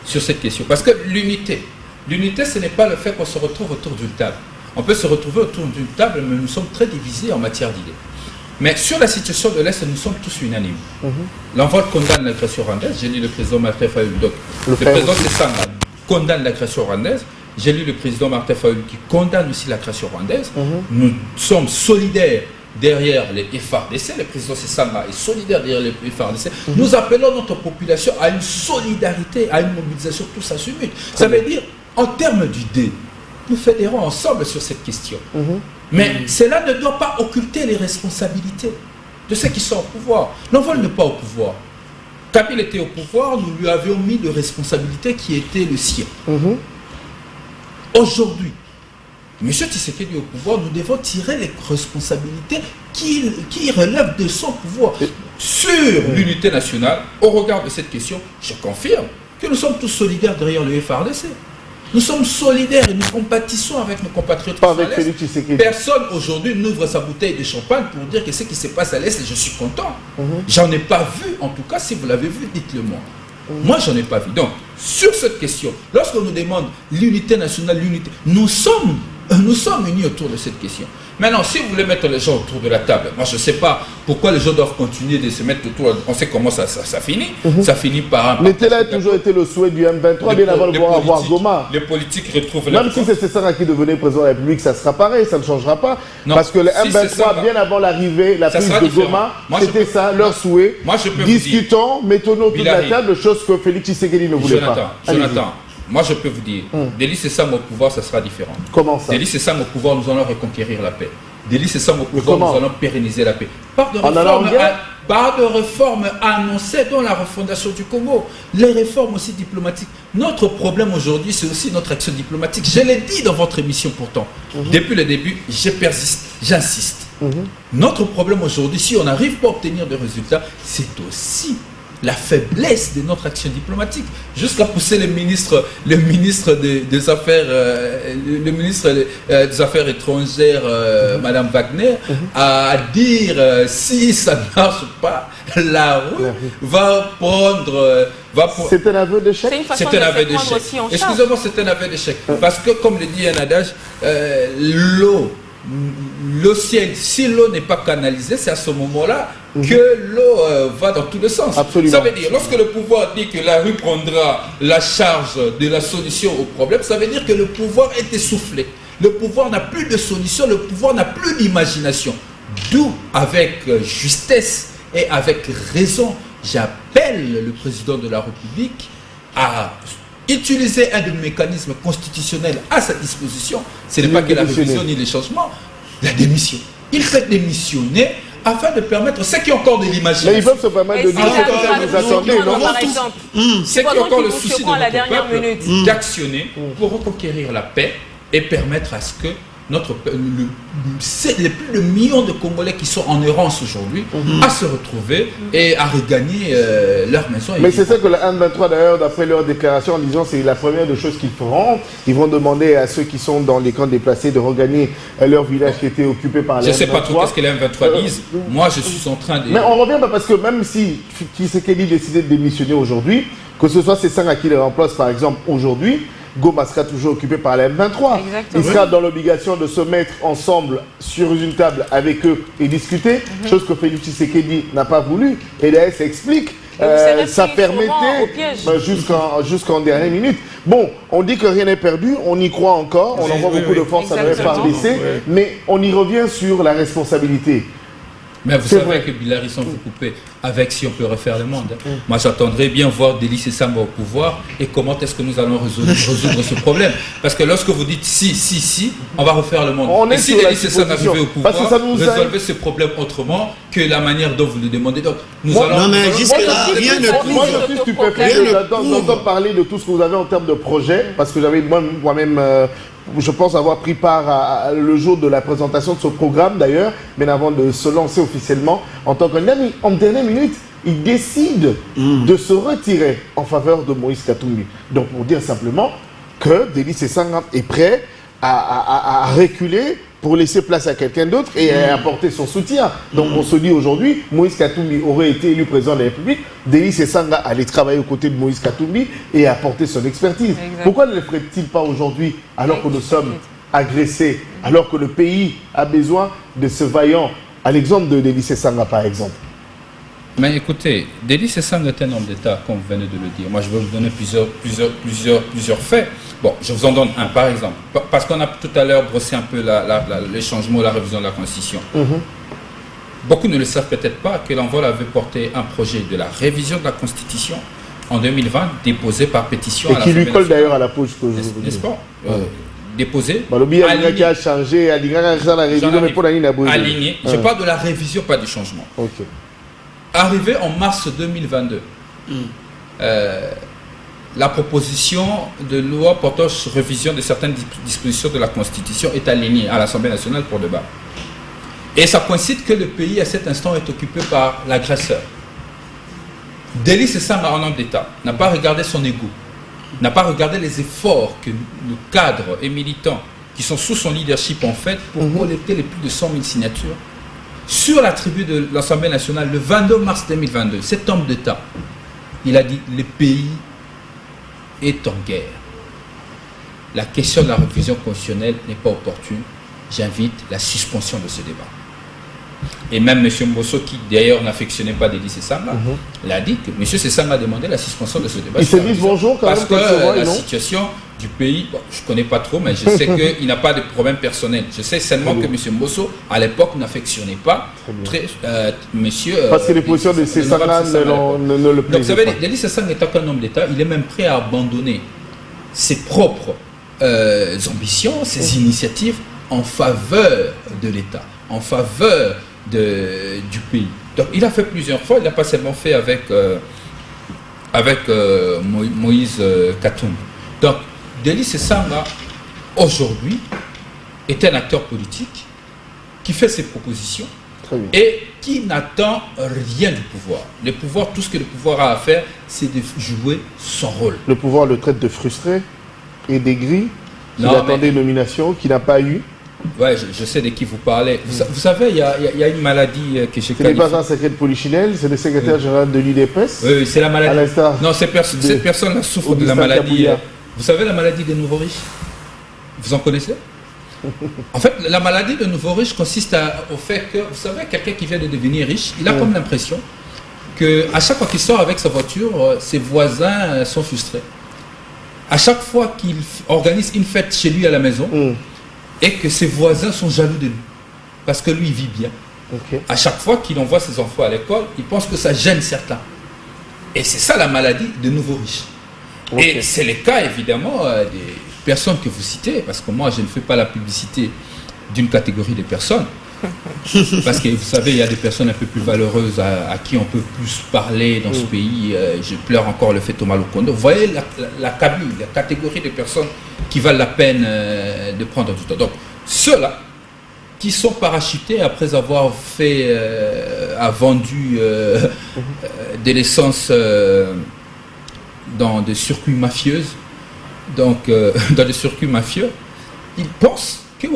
sur cette question. Parce que l'unité, ce n'est pas le fait qu'on se retrouve autour d'une table. On peut se retrouver autour d'une table, mais nous sommes très divisés en matière d'idées. Mais sur la situation de l'Est, nous sommes tous unanimes. L'envol condamne l'agression rwandaise. J'ai lu le président Martin Fayulu. Donc, le président Sesanga condamne l'agression rwandaise. J'ai lu le président Martin Fayulu qui condamne aussi l'agression rwandaise. Nous sommes solidaires derrière les FARDC. Le président Sesanga est solidaire derrière les FARDC. Nous appelons notre population à une solidarité, à une mobilisation tous azimuts. Ça veut dire, en termes d'idées, nous fédérons ensemble sur cette question. Mais cela ne doit pas occulter les responsabilités de ceux qui sont au pouvoir. L'envol n'est pas au pouvoir. Kabila était au pouvoir, nous lui avions mis de responsabilités qui étaient le sien. Aujourd'hui, M. Tshisekedi est au pouvoir, nous devons tirer les responsabilités qui relèvent de son pouvoir. Sur l'unité nationale, au regard de cette question, je confirme que nous sommes tous solidaires derrière le FARDC. Nous sommes solidaires et nous compatissons avec nos compatriotes. Pas avec Félix Tshisekedi. Personne aujourd'hui n'ouvre sa bouteille de champagne pour dire que ce qui se passe à l'Est, je suis content. J'en ai pas vu, en tout cas, si vous l'avez vu, dites-le moi. Moi, j'en ai pas vu. Donc, sur cette question, lorsqu'on nous demande l'unité nationale, l'unité, nous sommes unis autour de cette question. Maintenant, si vous voulez mettre les gens autour de la table, moi je ne sais pas pourquoi les gens doivent continuer de se mettre autour. On sait comment ça finit. Ça finit par un... Mais tel a toujours été le souhait du M23, bien avant de voir Goma. Les politiques retrouvent Même si c'est ça qui devenait président de la République, ça sera pareil, ça ne changera pas. Non, parce que le si M23, bien avant l'arrivée, la prise de Goma, c'était ça, leur souhait. Moi, je peux discutons, mettons-nous autour de la table, chose que Félix Tshisekedi ne voulait pas. Jonathan, moi je peux vous dire, Délice et Sam au pouvoir, ça sera différent. Comment ça? Délice et Sam au pouvoir, nous allons reconquérir la paix. Délice et Sam au pouvoir, nous allons pérenniser la paix. Par de réformes annoncées dans la refondation du Congo. Les réformes aussi diplomatiques. Notre problème aujourd'hui, c'est aussi notre action diplomatique. Je l'ai dit dans votre émission pourtant. Depuis le début, je persiste, j'insiste. Notre problème aujourd'hui, si on n'arrive pas à obtenir des résultats, c'est aussi la faiblesse de notre action diplomatique, jusqu'à pousser le ministre des Affaires étrangères, Madame Wagner, à dire si ça ne marche pas, la rue va prendre... C'est un aveu d'échec. C'est un aveu d'échec. Excusez-moi, c'est un aveu d'échec. Parce que, comme le dit un adage, le ciel, si l'eau n'est pas canalisée, c'est à ce moment-là que l'eau va dans tous les sens. Absolument. Ça veut dire, lorsque le pouvoir dit que la rue prendra la charge de la solution au problème, ça veut dire que le pouvoir est essoufflé. Le pouvoir n'a plus de solution, le pouvoir n'a plus d'imagination. D'où, avec justesse et avec raison, j'appelle le président de la République à utiliser un des mécanismes constitutionnels à sa disposition. Ce n'est pas que la révision ni les changements, la démission. Il fait démissionner afin de permettre ceux qui ont encore de l'imagination. Mais ils peuvent se permettre de dire que vous attendez, non? Par exemple, ceux qui ont encore le souci de notre peuple d'actionner pour reconquérir la paix et permettre à ce que les plus de millions de Congolais qui sont en errance aujourd'hui à se retrouver et à regagner leur maison. Mais c'est ça que la M23 d'ailleurs, d'après leur déclaration, en disant c'est la première des choses qu'ils feront. Ils vont demander à ceux qui sont dans les camps déplacés de regagner leur village qui était occupé par la M23. Je ne sais pas trop qu'est-ce que les M23 disent. Moi, je suis en train de... Mais on revient pas parce que même si Tshisekedi décidait de démissionner aujourd'hui, que ce soit Sesanga qui le remplace par exemple aujourd'hui, Goma sera toujours occupé par la M23. Exactement. Il sera dans l'obligation de se mettre ensemble sur une table avec eux et discuter, chose que Félix Tshisekedi n'a pas voulu. Et là, ça explique sa fermeté jusqu'en dernière minute. Bon, on dit que rien n'est perdu, on y croit encore, on envoie beaucoup de force à la FARDC, mais on y revient sur la responsabilité. Mais vous savez que Bilary sont vous couper avec si on peut refaire le monde. Moi, j'attendrais bien voir Délice et Samba au pouvoir et comment est-ce que nous allons résoudre ce problème. Parce que lorsque vous dites si, on va refaire le monde. Et si Délice et Samba arrivaient au pouvoir, résolvez ce problème autrement que la manière dont vous le demandez. Donc, non, mais jusque-là, rien ne prouve. Moi, je suis stupéfait d'entendre parler de tout ce que vous avez en termes de projet, parce que j'avais moi-même... je pense avoir pris part le jour de la présentation de ce programme d'ailleurs, mais avant de se lancer officiellement en tant qu'un ami. En dernière minute, il décide de se retirer en faveur de Moïse Katumbi. Donc pour dire simplement que Délice Sesanga est prêt à reculer pour laisser place à quelqu'un d'autre et à apporter son soutien. Donc on se dit aujourd'hui, Moïse Katumbi aurait été élu président de la République, Délice Sesanga allait travailler aux côtés de Moïse Katumbi et apporter son expertise. Exactement. Pourquoi ne le ferait-il pas aujourd'hui, alors que nous sommes agressés, alors que le pays a besoin de ce vaillant À l'exemple de Délice Sanga, par exemple. Mais écoutez, Délice Sanga est un homme d'État, comme vous venez de le dire. Moi, je vais vous donner plusieurs faits. Bon, je vous en donne un, par exemple. Parce qu'on a tout à l'heure brossé un peu les changements, la révision de la Constitution. Beaucoup ne le savent peut-être pas que l'Envol avait porté un projet de la révision de la Constitution en 2020, déposé par pétition. Et qui lui colle d'ailleurs à la poche que je vous dis. N'est-ce pas déposé. Le billet qui a changé, aligné. Je parle de la révision, pas du changement. Ok. Arrivé en mars 2022, la proposition de loi portant sur révision de certaines dispositions de la Constitution est alignée à l'Assemblée nationale pour débat. Et ça coïncide que le pays à cet instant est occupé par l'agresseur. Délice Sanga, en homme d'État, n'a pas regardé son ego, n'a pas regardé les efforts que nos cadres et militants qui sont sous son leadership ont fait pour collecter les plus de 100 000 signatures sur la tribune de l'Assemblée nationale le 22 mars 2022. Cet homme d'État, il a dit le pays est en guerre. La question de la révision constitutionnelle n'est pas opportune. J'invite la suspension de ce débat. Et même M. Mbosso, qui d'ailleurs n'affectionnait pas Délice Sanga, l'a dit que M. Sanga a demandé la suspension de ce débat. Ils se disent bonjour quand parce même. Parce que voient, la situation du pays, bon, je ne connais pas trop, mais je sais qu'il n'a pas de problème personnel. Je sais seulement que M. Mbosso, à l'époque, n'affectionnait pas monsieur... parce que les positions de Sanga ne le plaisaient pas. Donc, vous savez, Délice Sanga étant qu'un homme d'État, il est même prêt à abandonner ses propres ambitions, ses initiatives en faveur de l'État, en faveur du pays. Donc il a fait plusieurs fois, il n'a pas seulement fait avec Moïse Katumbi. Donc Délice Sanga, aujourd'hui, est un acteur politique qui fait ses propositions et qui n'attend rien du pouvoir. Le pouvoir, tout ce que le pouvoir a à faire, c'est de jouer son rôle. Le pouvoir le traite de frustré et d'aigri, qui attendait une nomination, qui n'a pas eu. Ouais, je sais de qui vous parlez. Vous savez, il y a une maladie que je qualifie... Ce n'est pas un secret de Polichinelle, c'est le secrétaire général de l'UDPS. Oui, c'est la maladie. À l'instar non, cette personne souffre de la maladie. Vous savez, la maladie des nouveaux riches? Vous en connaissez? En fait, la maladie des nouveaux riches consiste au fait que, vous savez, quelqu'un qui vient de devenir riche, il a comme l'impression qu'à chaque fois qu'il sort avec sa voiture, ses voisins sont frustrés. À chaque fois qu'il organise une fête chez lui à la maison, et que ses voisins sont jaloux de lui, parce que lui, il vit bien. À chaque fois qu'il envoie ses enfants à l'école, il pense que ça gêne certains. Et c'est ça la maladie de nouveaux riches. Et c'est le cas, évidemment, des personnes que vous citez, parce que moi, je ne fais pas la publicité d'une catégorie de personnes. Parce que vous savez, il y a des personnes un peu plus valeureuses à qui on peut plus parler dans ce pays. Je pleure encore le fait Thomas Lokondo. Vous voyez la catégorie de personnes qui valent la peine de prendre du temps. Donc, ceux-là qui sont parachutés après avoir vendu de l'essence dans des circuits mafieuses, donc dans des circuits mafieux, ils pensent que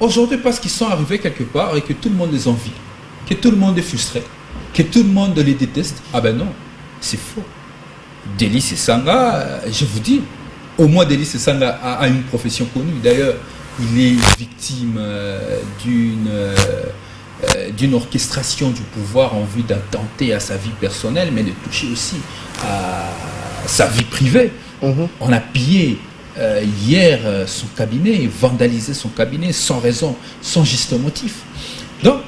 aujourd'hui, parce qu'ils sont arrivés quelque part et que tout le monde les envie, que tout le monde est frustré, que tout le monde les déteste, ah ben non, c'est faux. Délice Sanga, je vous dis, au moins Délice Sanga a une profession connue. D'ailleurs, il est victime d'une orchestration du pouvoir en vue d'attenter à sa vie personnelle, mais de toucher aussi à sa vie privée. On a pillé hier son cabinet, vandalisé son cabinet sans raison, sans juste motif. Donc,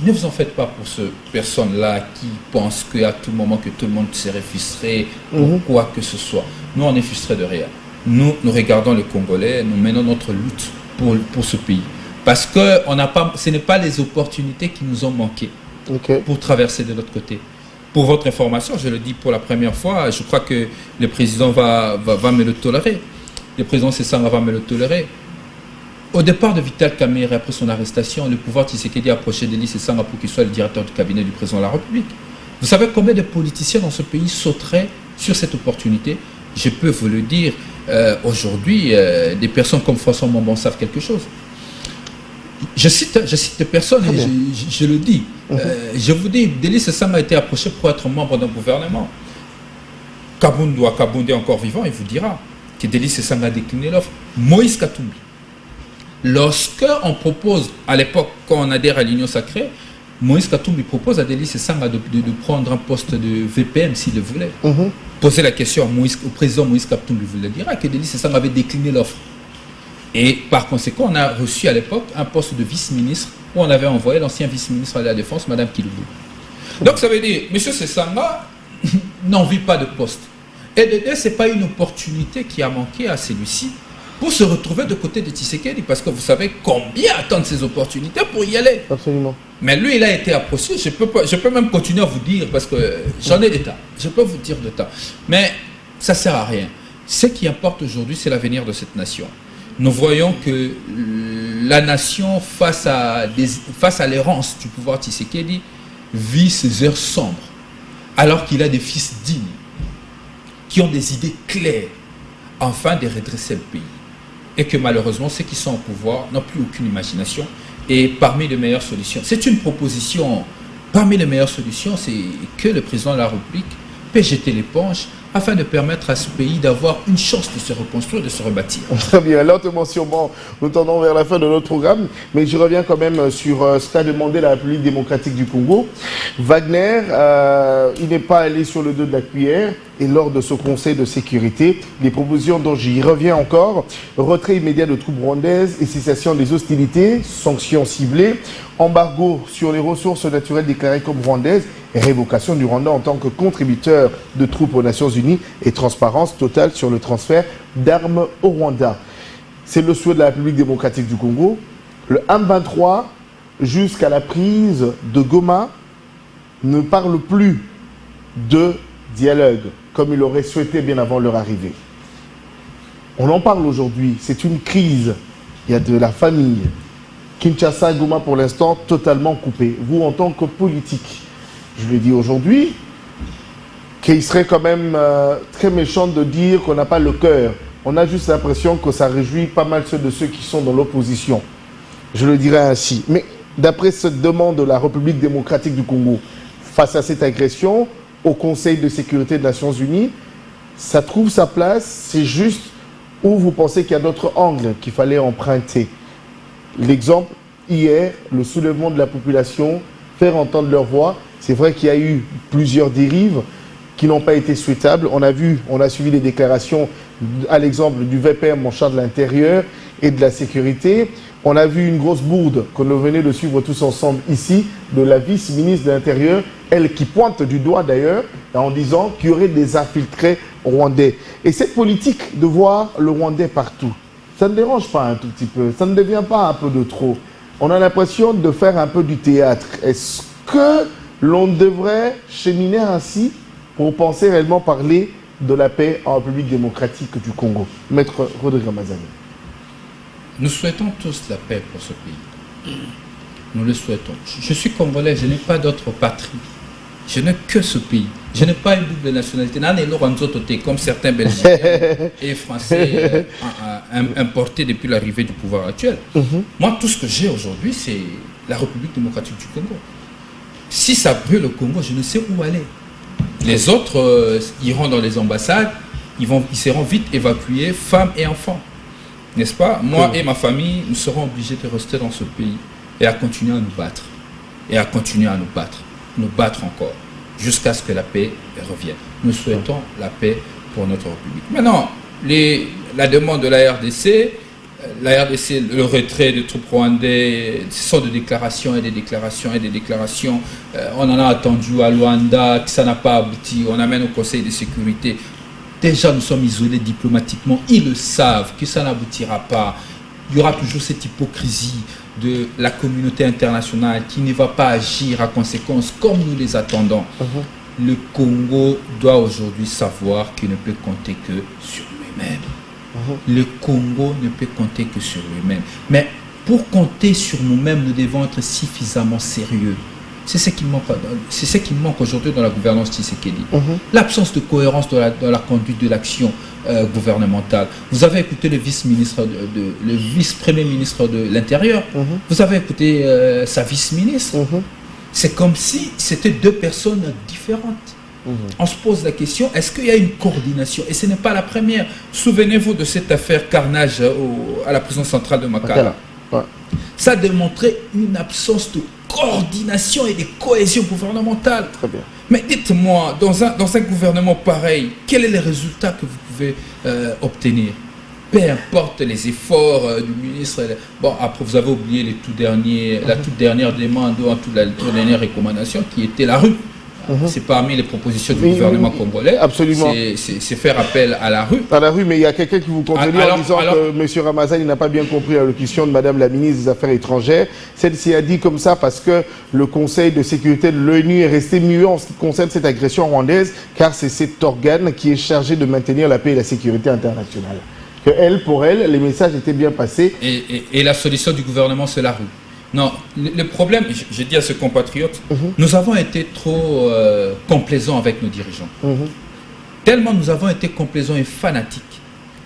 ne vous en faites pas pour ces personnes-là qui pensent qu'à tout moment que tout le monde serait frustré ou quoi que ce soit. Nous, on est frustrés de rien. Nous regardons les Congolais, nous menons notre lutte pour ce pays. Parce que ce n'est pas les opportunités qui nous ont manqué pour traverser de l'autre côté. Pour votre information, je le dis pour la première fois, je crois que le président va me le tolérer. Le président Sanga va me le tolérer. Au départ de Vital Kamerhe, après son arrestation, le pouvoir Tshisekedi a approché Délice Sanga pour qu'il soit le directeur du cabinet du président de la République. Vous savez combien de politiciens dans ce pays sauteraient sur cette opportunité? Je peux vous le dire, aujourd'hui, des personnes comme François Momban savent quelque chose. Je cite des personnes et je le dis. Je vous dis, Délice Sanga a été approché pour être membre d'un gouvernement. Kaboundé encore vivant, il vous dira que Délice Sanga a décliné l'offre. Moïse Katumbi. Lorsqu'on propose, à l'époque, quand on adhère à l'Union sacrée, Moïse Katumbi propose à Delis Sanga de prendre un poste de VPM s'il le voulait. Poser la question au président Moïse Katumbi vous le dira que Delis Sanga avait décliné l'offre. Et par conséquent, on a reçu à l'époque un poste de vice-ministre où on avait envoyé l'ancien vice-ministre de la Défense, Mme Kiloubou. Donc ça veut dire, M. Sesanga n'en vit pas de poste. Et ce n'est pas une opportunité qui a manqué à celui-ci pour se retrouver de côté de Tshisekedi, parce que vous savez combien attendent ces opportunités pour y aller. Absolument. Mais lui, il a été approché. Je peux même continuer à vous dire, parce que j'en ai des tas. Je peux vous dire de tas. Mais ça ne sert à rien. Ce qui importe aujourd'hui, c'est l'avenir de cette nation. Nous voyons que la nation, face à l'errance du pouvoir Tshisekedi, vit ses heures sombres, alors qu'il a des fils dignes, qui ont des idées claires, afin de redresser le pays. Et que malheureusement, ceux qui sont au pouvoir n'ont plus aucune imagination. Et parmi les meilleures solutions, c'est une proposition, parmi les meilleures solutions, c'est que le président de la République peut jeter l'éponge afin de permettre à ce pays d'avoir une chance de se reconstruire, de se rebâtir. Très bien, lentement sûrement, nous tendons vers la fin de notre programme, mais je reviens quand même sur ce qu'a demandé la République démocratique du Congo. Wagner, il n'est pas allé sur le dos de la cuillère, et lors de ce conseil de sécurité, les propositions dont j'y reviens encore, retrait immédiat de troupes rwandaises et cessation des hostilités, sanctions ciblées, embargo sur les ressources naturelles déclarées comme rwandaises, révocation du Rwanda en tant que contributeur de troupes aux Nations Unies et transparence totale sur le transfert d'armes au Rwanda. C'est le souhait de la République démocratique du Congo. Le M23, jusqu'à la prise de Goma, ne parle plus de dialogue, comme il aurait souhaité bien avant leur arrivée. On en parle aujourd'hui, c'est une crise. Il y a de la famille. Kinshasa, Goma, pour l'instant, totalement coupé. Vous, en tant que politique, je le dis aujourd'hui, qu'il serait quand même très méchant de dire qu'on n'a pas le cœur. On a juste l'impression que ça réjouit pas mal ceux de ceux qui sont dans l'opposition. Je le dirais ainsi. Mais d'après cette demande de la République démocratique du Congo, face à cette agression, au Conseil de sécurité des Nations Unies, ça trouve sa place, c'est juste où vous pensez qu'il y a d'autres angles qu'il fallait emprunter. L'exemple, hier, le soulèvement de la population, faire entendre leur voix. C'est vrai qu'il y a eu plusieurs dérives qui n'ont pas été souhaitables. On a suivi les déclarations, à l'exemple du VPM en charge de l'intérieur et de la sécurité. On a vu une grosse bourde que nous venons de suivre tous ensemble ici, de la vice-ministre de l'Intérieur, elle qui pointe du doigt d'ailleurs, en disant qu'il y aurait des infiltrés rwandais. Et cette politique de voir le Rwandais partout, ça ne dérange pas un tout petit peu, ça ne devient pas un peu de trop. On a l'impression de faire un peu du théâtre. Est-ce que l'on devrait cheminer ainsi pour penser réellement parler de la paix en République démocratique du Congo? Maître Rodrigue Ramazani. Nous souhaitons tous la paix pour ce pays. Nous le souhaitons. Je suis congolais, je n'ai pas d'autre patrie. Je n'ai que ce pays. Je n'ai pas une double nationalité. Comme certains Belgiens et Français importés depuis l'arrivée du pouvoir actuel. Moi, tout ce que j'ai aujourd'hui, c'est la République démocratique du Congo. Si ça brûle le Congo, je ne sais où aller. Les autres iront dans les ambassades, ils seront vite évacués, femmes et enfants. N'est-ce pas? Moi et ma famille, nous serons obligés de rester dans ce pays et à continuer à nous battre. Et à continuer à nous battre encore, jusqu'à ce que la paix revienne. Nous souhaitons la paix pour notre République. Maintenant, la demande de la RDC, le retrait des troupes rwandais, ce sont des déclarations et des déclarations et des déclarations. On en a attendu à Luanda, que ça n'a pas abouti. On amène au Conseil de sécurité. Déjà, nous sommes isolés diplomatiquement. Ils le savent que ça n'aboutira pas. Il y aura toujours cette hypocrisie de la communauté internationale qui ne va pas agir à conséquence comme nous les attendons. Le Congo doit aujourd'hui savoir qu'il ne peut compter que sur lui-même. Le Congo ne peut compter que sur lui-même. Mais pour compter sur nous-mêmes, nous devons être suffisamment sérieux. C'est ce qui manque aujourd'hui dans la gouvernance Tshisekedi. L'absence de cohérence dans la conduite de l'action gouvernementale. Vous avez écouté le vice-premier ministre de l'Intérieur. Vous avez écouté sa vice-ministre. C'est comme si c'était deux personnes différentes. On se pose la question, est-ce qu'il y a une coordination? Et ce n'est pas la première. Souvenez-vous de cette affaire carnage à la prison centrale de Makala. Ça a démontré une absence de coordination et de cohésion gouvernementale. Très bien. Mais dites-moi, dans un gouvernement pareil, quel est le résultat que vous pouvez obtenir? Peu importe les efforts du ministre. Bon, après, vous avez oublié la toute dernière demande, ou la toute dernière recommandation qui était la rue. C'est parmi les propositions du gouvernement congolais. Absolument. C'est faire appel à la rue. À la rue, mais il y a quelqu'un qui vous contredit en disant que M. Ramazani n'a pas bien compris l'allocution de Mme la ministre des Affaires étrangères. Celle-ci a dit comme ça parce que le Conseil de sécurité de l'ONU est resté muet en ce qui concerne cette agression rwandaise, car c'est cet organe qui est chargé de maintenir la paix et la sécurité internationale. Pour elle, les messages étaient bien passés. Et la solution du gouvernement, c'est la rue. Non, le problème, je dis à ce compatriote, nous avons été trop complaisants avec nos dirigeants. Tellement nous avons été complaisants et fanatiques,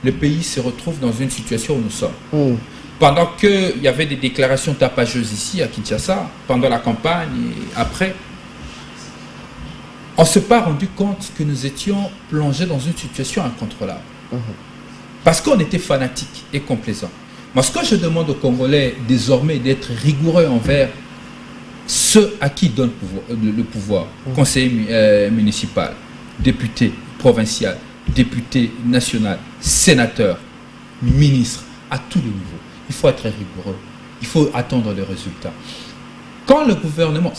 le pays se retrouve dans une situation où nous sommes. Pendant qu'il y avait des déclarations tapageuses ici à Kinshasa, pendant la campagne et après, on ne s'est pas rendu compte que nous étions plongés dans une situation incontrôlable. Parce qu'on était fanatiques et complaisants. Moi, ce que je demande aux Congolais désormais, d'être rigoureux envers ceux à qui donne le pouvoir. Conseiller municipal, député provincial, député national, sénateur, ministre, à tous les niveaux. Il faut être rigoureux. Il faut attendre les résultats. Quand le gouvernement...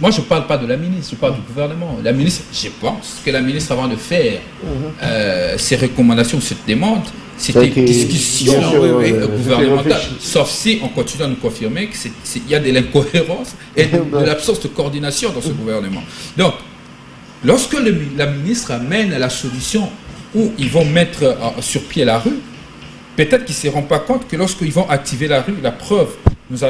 Moi, je ne parle pas de la ministre, je parle du gouvernement. La ministre, je pense que la ministre, avant de faire ses recommandations, cette demande, c'était une discussion gouvernementale. Sauf si on continue à nous confirmer qu'il y a de l'incohérence et de l'absence de coordination dans ce gouvernement. Donc, lorsque la ministre amène la solution où ils vont mettre sur pied la rue, peut-être qu'ils ne se rendent pas compte que lorsqu'ils vont activer la rue, la preuve, nous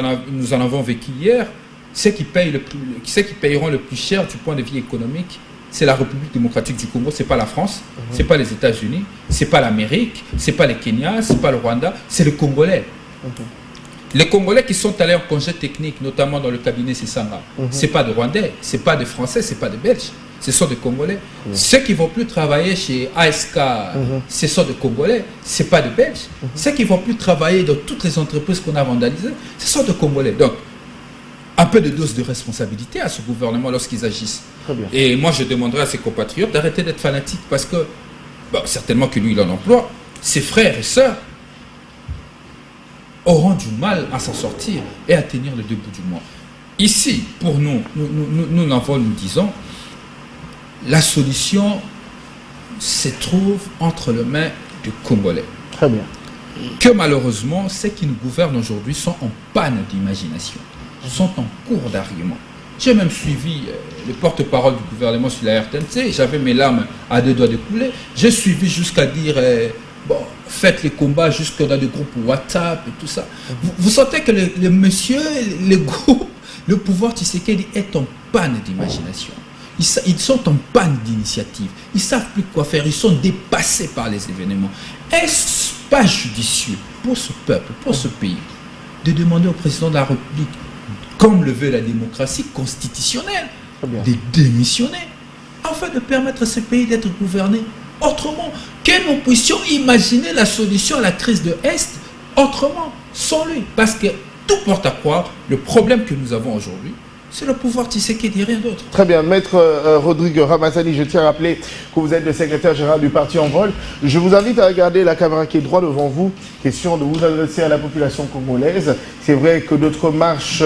en avons vécu hier, ceux qui payeront le plus cher du point de vue économique, c'est la République démocratique du Congo, c'est pas la France, c'est pas les États-Unis, c'est pas l'Amérique, c'est pas les Kenya, c'est pas le Rwanda, c'est les Congolais. Les Congolais qui sont allés en congé technique, notamment dans le cabinet Sessanga, c'est pas des Rwandais, c'est pas des Français, c'est pas des Belges, ce sont des Congolais. Ceux qui vont plus travailler chez ASK, ce sont des Congolais, c'est pas des Belges. Ceux qui vont plus travailler dans toutes les entreprises qu'on a vandalisées, ce sont des Congolais. Donc, un peu de dose de responsabilité à ce gouvernement lorsqu'ils agissent. Et moi, je demanderai à ses compatriotes d'arrêter d'être fanatiques parce que, bon, certainement que lui, il en emploie, ses frères et sœurs auront du mal à s'en sortir et à tenir le début du mois. Ici, pour nous disons, la solution se trouve entre les mains du Congolais. Très bien. Que malheureusement, ceux qui nous gouvernent aujourd'hui sont en panne d'imagination, sont en cours d'argument. J'ai même suivi le porte-parole du gouvernement sur la RTNC, j'avais mes larmes à deux doigts de couler. J'ai suivi jusqu'à dire, bon, faites les combats jusqu'à dans des groupes WhatsApp et tout ça. Vous sentez que le monsieur, le groupe, le pouvoir Tshisekedi est en panne d'imagination. Ils sont en panne d'initiative. Ils ne savent plus quoi faire. Ils sont dépassés par les événements. Est-ce pas judicieux pour ce peuple, pour ce pays, de demander au président de la République, comme le veut la démocratie constitutionnelle, de démissionner, afin de permettre à ce pays d'être gouverné autrement, que nous puissions imaginer la solution à la crise de l'Est autrement, sans lui. Parce que tout porte à croire, le problème que nous avons aujourd'hui, c'est le pouvoir Tshisekedi, rien d'autre. Très bien. Maître Rodrigue Ramazani, je tiens à rappeler que vous êtes le secrétaire général du parti En Vol. Je vous invite à regarder la caméra qui est droit devant vous. Question de vous adresser à la population congolaise. C'est vrai que d'autres marches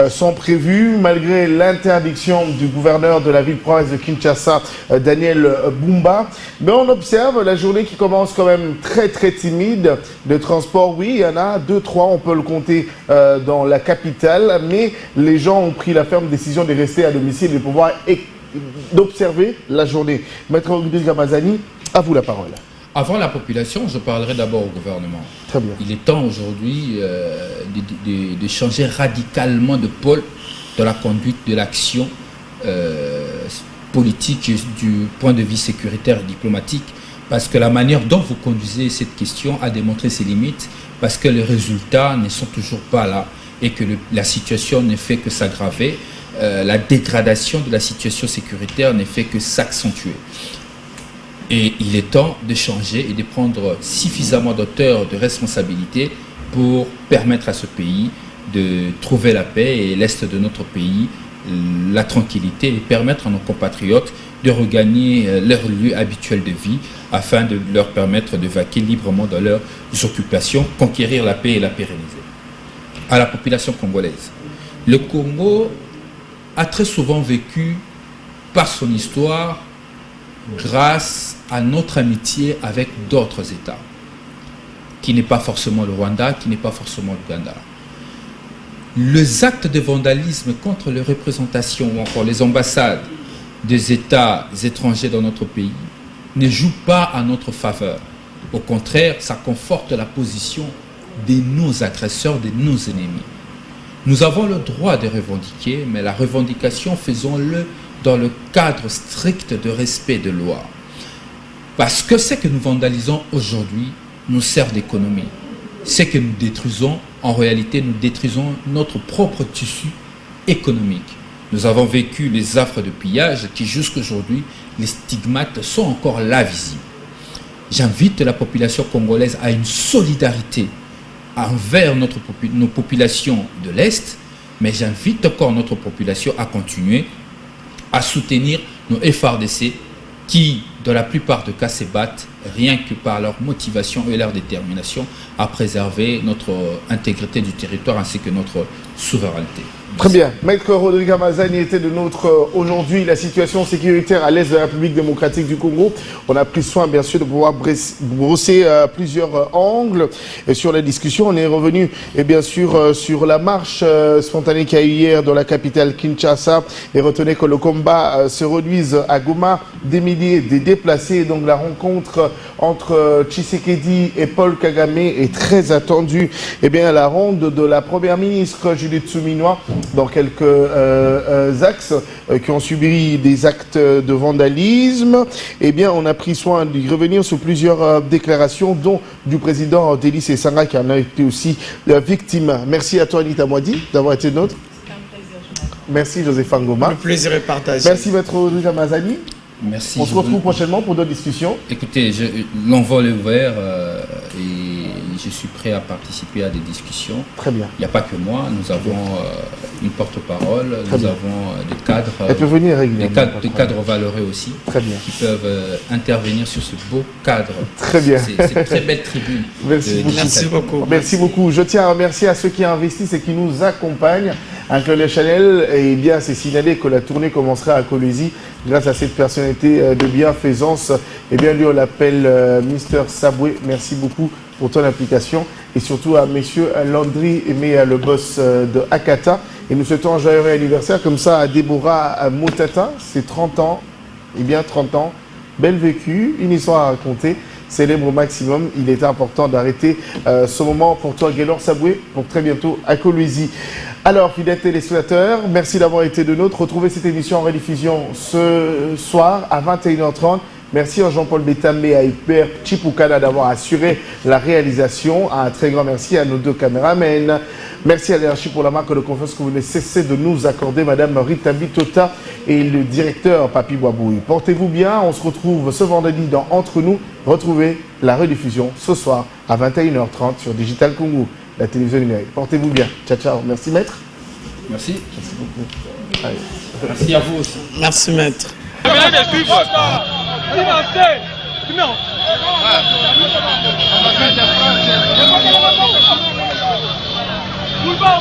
sont prévues, malgré l'interdiction du gouverneur de la ville-province de Kinshasa, Daniel Bumba. Mais on observe la journée qui commence quand même très très timide. De transport, oui, il y en a 2, 3, on peut le compter dans la capitale. Mais les gens ont pris la ferme décision de rester à domicile et de pouvoir d'observer la journée. Maître Rodrigue Ramazani, à vous la parole. Avant la population, je parlerai d'abord au gouvernement. Très bien. Il est temps aujourd'hui de changer radicalement de pôle dans la conduite de l'action politique du point de vue sécuritaire et diplomatique, parce que la manière dont vous conduisez cette question a démontré ses limites, parce que les résultats ne sont toujours pas là et que la situation ne fait que s'aggraver, la dégradation de la situation sécuritaire ne fait que s'accentuer. Et il est temps de changer et de prendre suffisamment d'auteur de responsabilité pour permettre à ce pays de trouver la paix et l'Est de notre pays, la tranquillité et permettre à nos compatriotes de regagner leur lieu habituel de vie afin de leur permettre de vaquer librement dans leurs occupations, conquérir la paix et la pérenniser. À la population congolaise, le Congo a très souvent vécu par son histoire grâce à notre amitié avec d'autres États, qui n'est pas forcément le Rwanda, qui n'est pas forcément l'Ouganda. Les actes de vandalisme contre les représentations ou encore les ambassades des États étrangers dans notre pays ne jouent pas à notre faveur. Au contraire, ça conforte la position de nos agresseurs, de nos ennemis. Nous avons le droit de revendiquer, mais la revendication, faisons-le dans le cadre strict de respect de loi. Parce que ce que nous vandalisons aujourd'hui nous sert d'économie. Ce que nous détruisons, en réalité, nous détruisons notre propre tissu économique. Nous avons vécu les affres de pillage qui, jusqu'aujourd'hui, les stigmates sont encore là visibles. J'invite la population congolaise à une solidarité envers nos populations de l'Est, mais j'invite encore notre population à continuer à soutenir nos FARDC qui, dans la plupart des cas, se battent rien que par leur motivation et leur détermination à préserver notre intégrité du territoire ainsi que notre souveraineté. Très bien. Maître Rodrigue Amazani était de notre aujourd'hui. La situation sécuritaire à l'est de la République démocratique du Congo. On a pris soin, bien sûr, de pouvoir brosser plusieurs angles. Et sur la discussion, on est revenu, et bien sûr, sur la marche spontanée qu'il y a eu hier dans la capitale Kinshasa. Et retenez que le combat se réduise à Goma. Des milliers de déplacés. Donc la rencontre entre Tshisekedi et Paul Kagame est très attendue. Et bien, la ronde de la première ministre Judith Suminwa dans quelques axes qui ont subi des actes de vandalisme. Eh bien, on a pris soin d'y revenir sur plusieurs déclarations, dont du président Delis Esanga qui en a été aussi victime. Merci à toi, Anita Mwadi, d'avoir été nôtre. C'était un plaisir. Merci, Joseph Ngoma. Le plaisir est partagé. Merci, Maître Rodrigue Amazani. Merci. On se retrouve prochainement pour d'autres discussions. Écoutez, l'envol est ouvert et je suis prêt à participer à des discussions. Très bien. Il n'y a pas que moi, nous avons une porte-parole, nous avons des cadres. Elle peut venir régulièrement. Des cadres valeureux aussi. Très bien. Qui peuvent intervenir sur ce beau cadre. Très bien. C'est une très belle tribune. Merci beaucoup. Merci beaucoup. Je tiens à remercier à ceux qui investissent et qui nous accompagnent. Inclus Chanel, et bien c'est signalé que la tournée commencera à Kolwezi grâce à cette personnalité de bienfaisance. Et bien lui on l'appelle Mr Saboué. Merci beaucoup pour ton application et surtout à messieurs Landry et le boss de Akata. Et nous souhaitons un joyeux anniversaire comme ça à Déborah Moutata, c'est 30 ans. Et bien 30 ans, belle vécu, une histoire à raconter. Célèbre au maximum, il était important d'arrêter ce moment pour toi, Gaylor Saboué, pour très bientôt à Kolwezi. Alors, fidèles téléspectateurs, merci d'avoir été de nôtres. Retrouvez cette émission en rediffusion ce soir à 21h30. Merci à Jean-Paul Bétamé et à Hyper Chipukana d'avoir assuré la réalisation. Un très grand merci à nos deux caméramens. Merci à l'Hierarchie pour la marque de confiance que vous ne cessez de nous accorder, Madame Rita Bitota et le directeur Papi Boabouy. Portez-vous bien, on se retrouve ce vendredi dans Entre nous. Retrouvez la rediffusion ce soir à 21h30 sur Digital Congo, la télévision numérique. Portez-vous bien. Ciao, ciao. Merci, maître. Merci. Merci beaucoup. Allez. Merci à vous aussi. Merci, maître. Boulevard,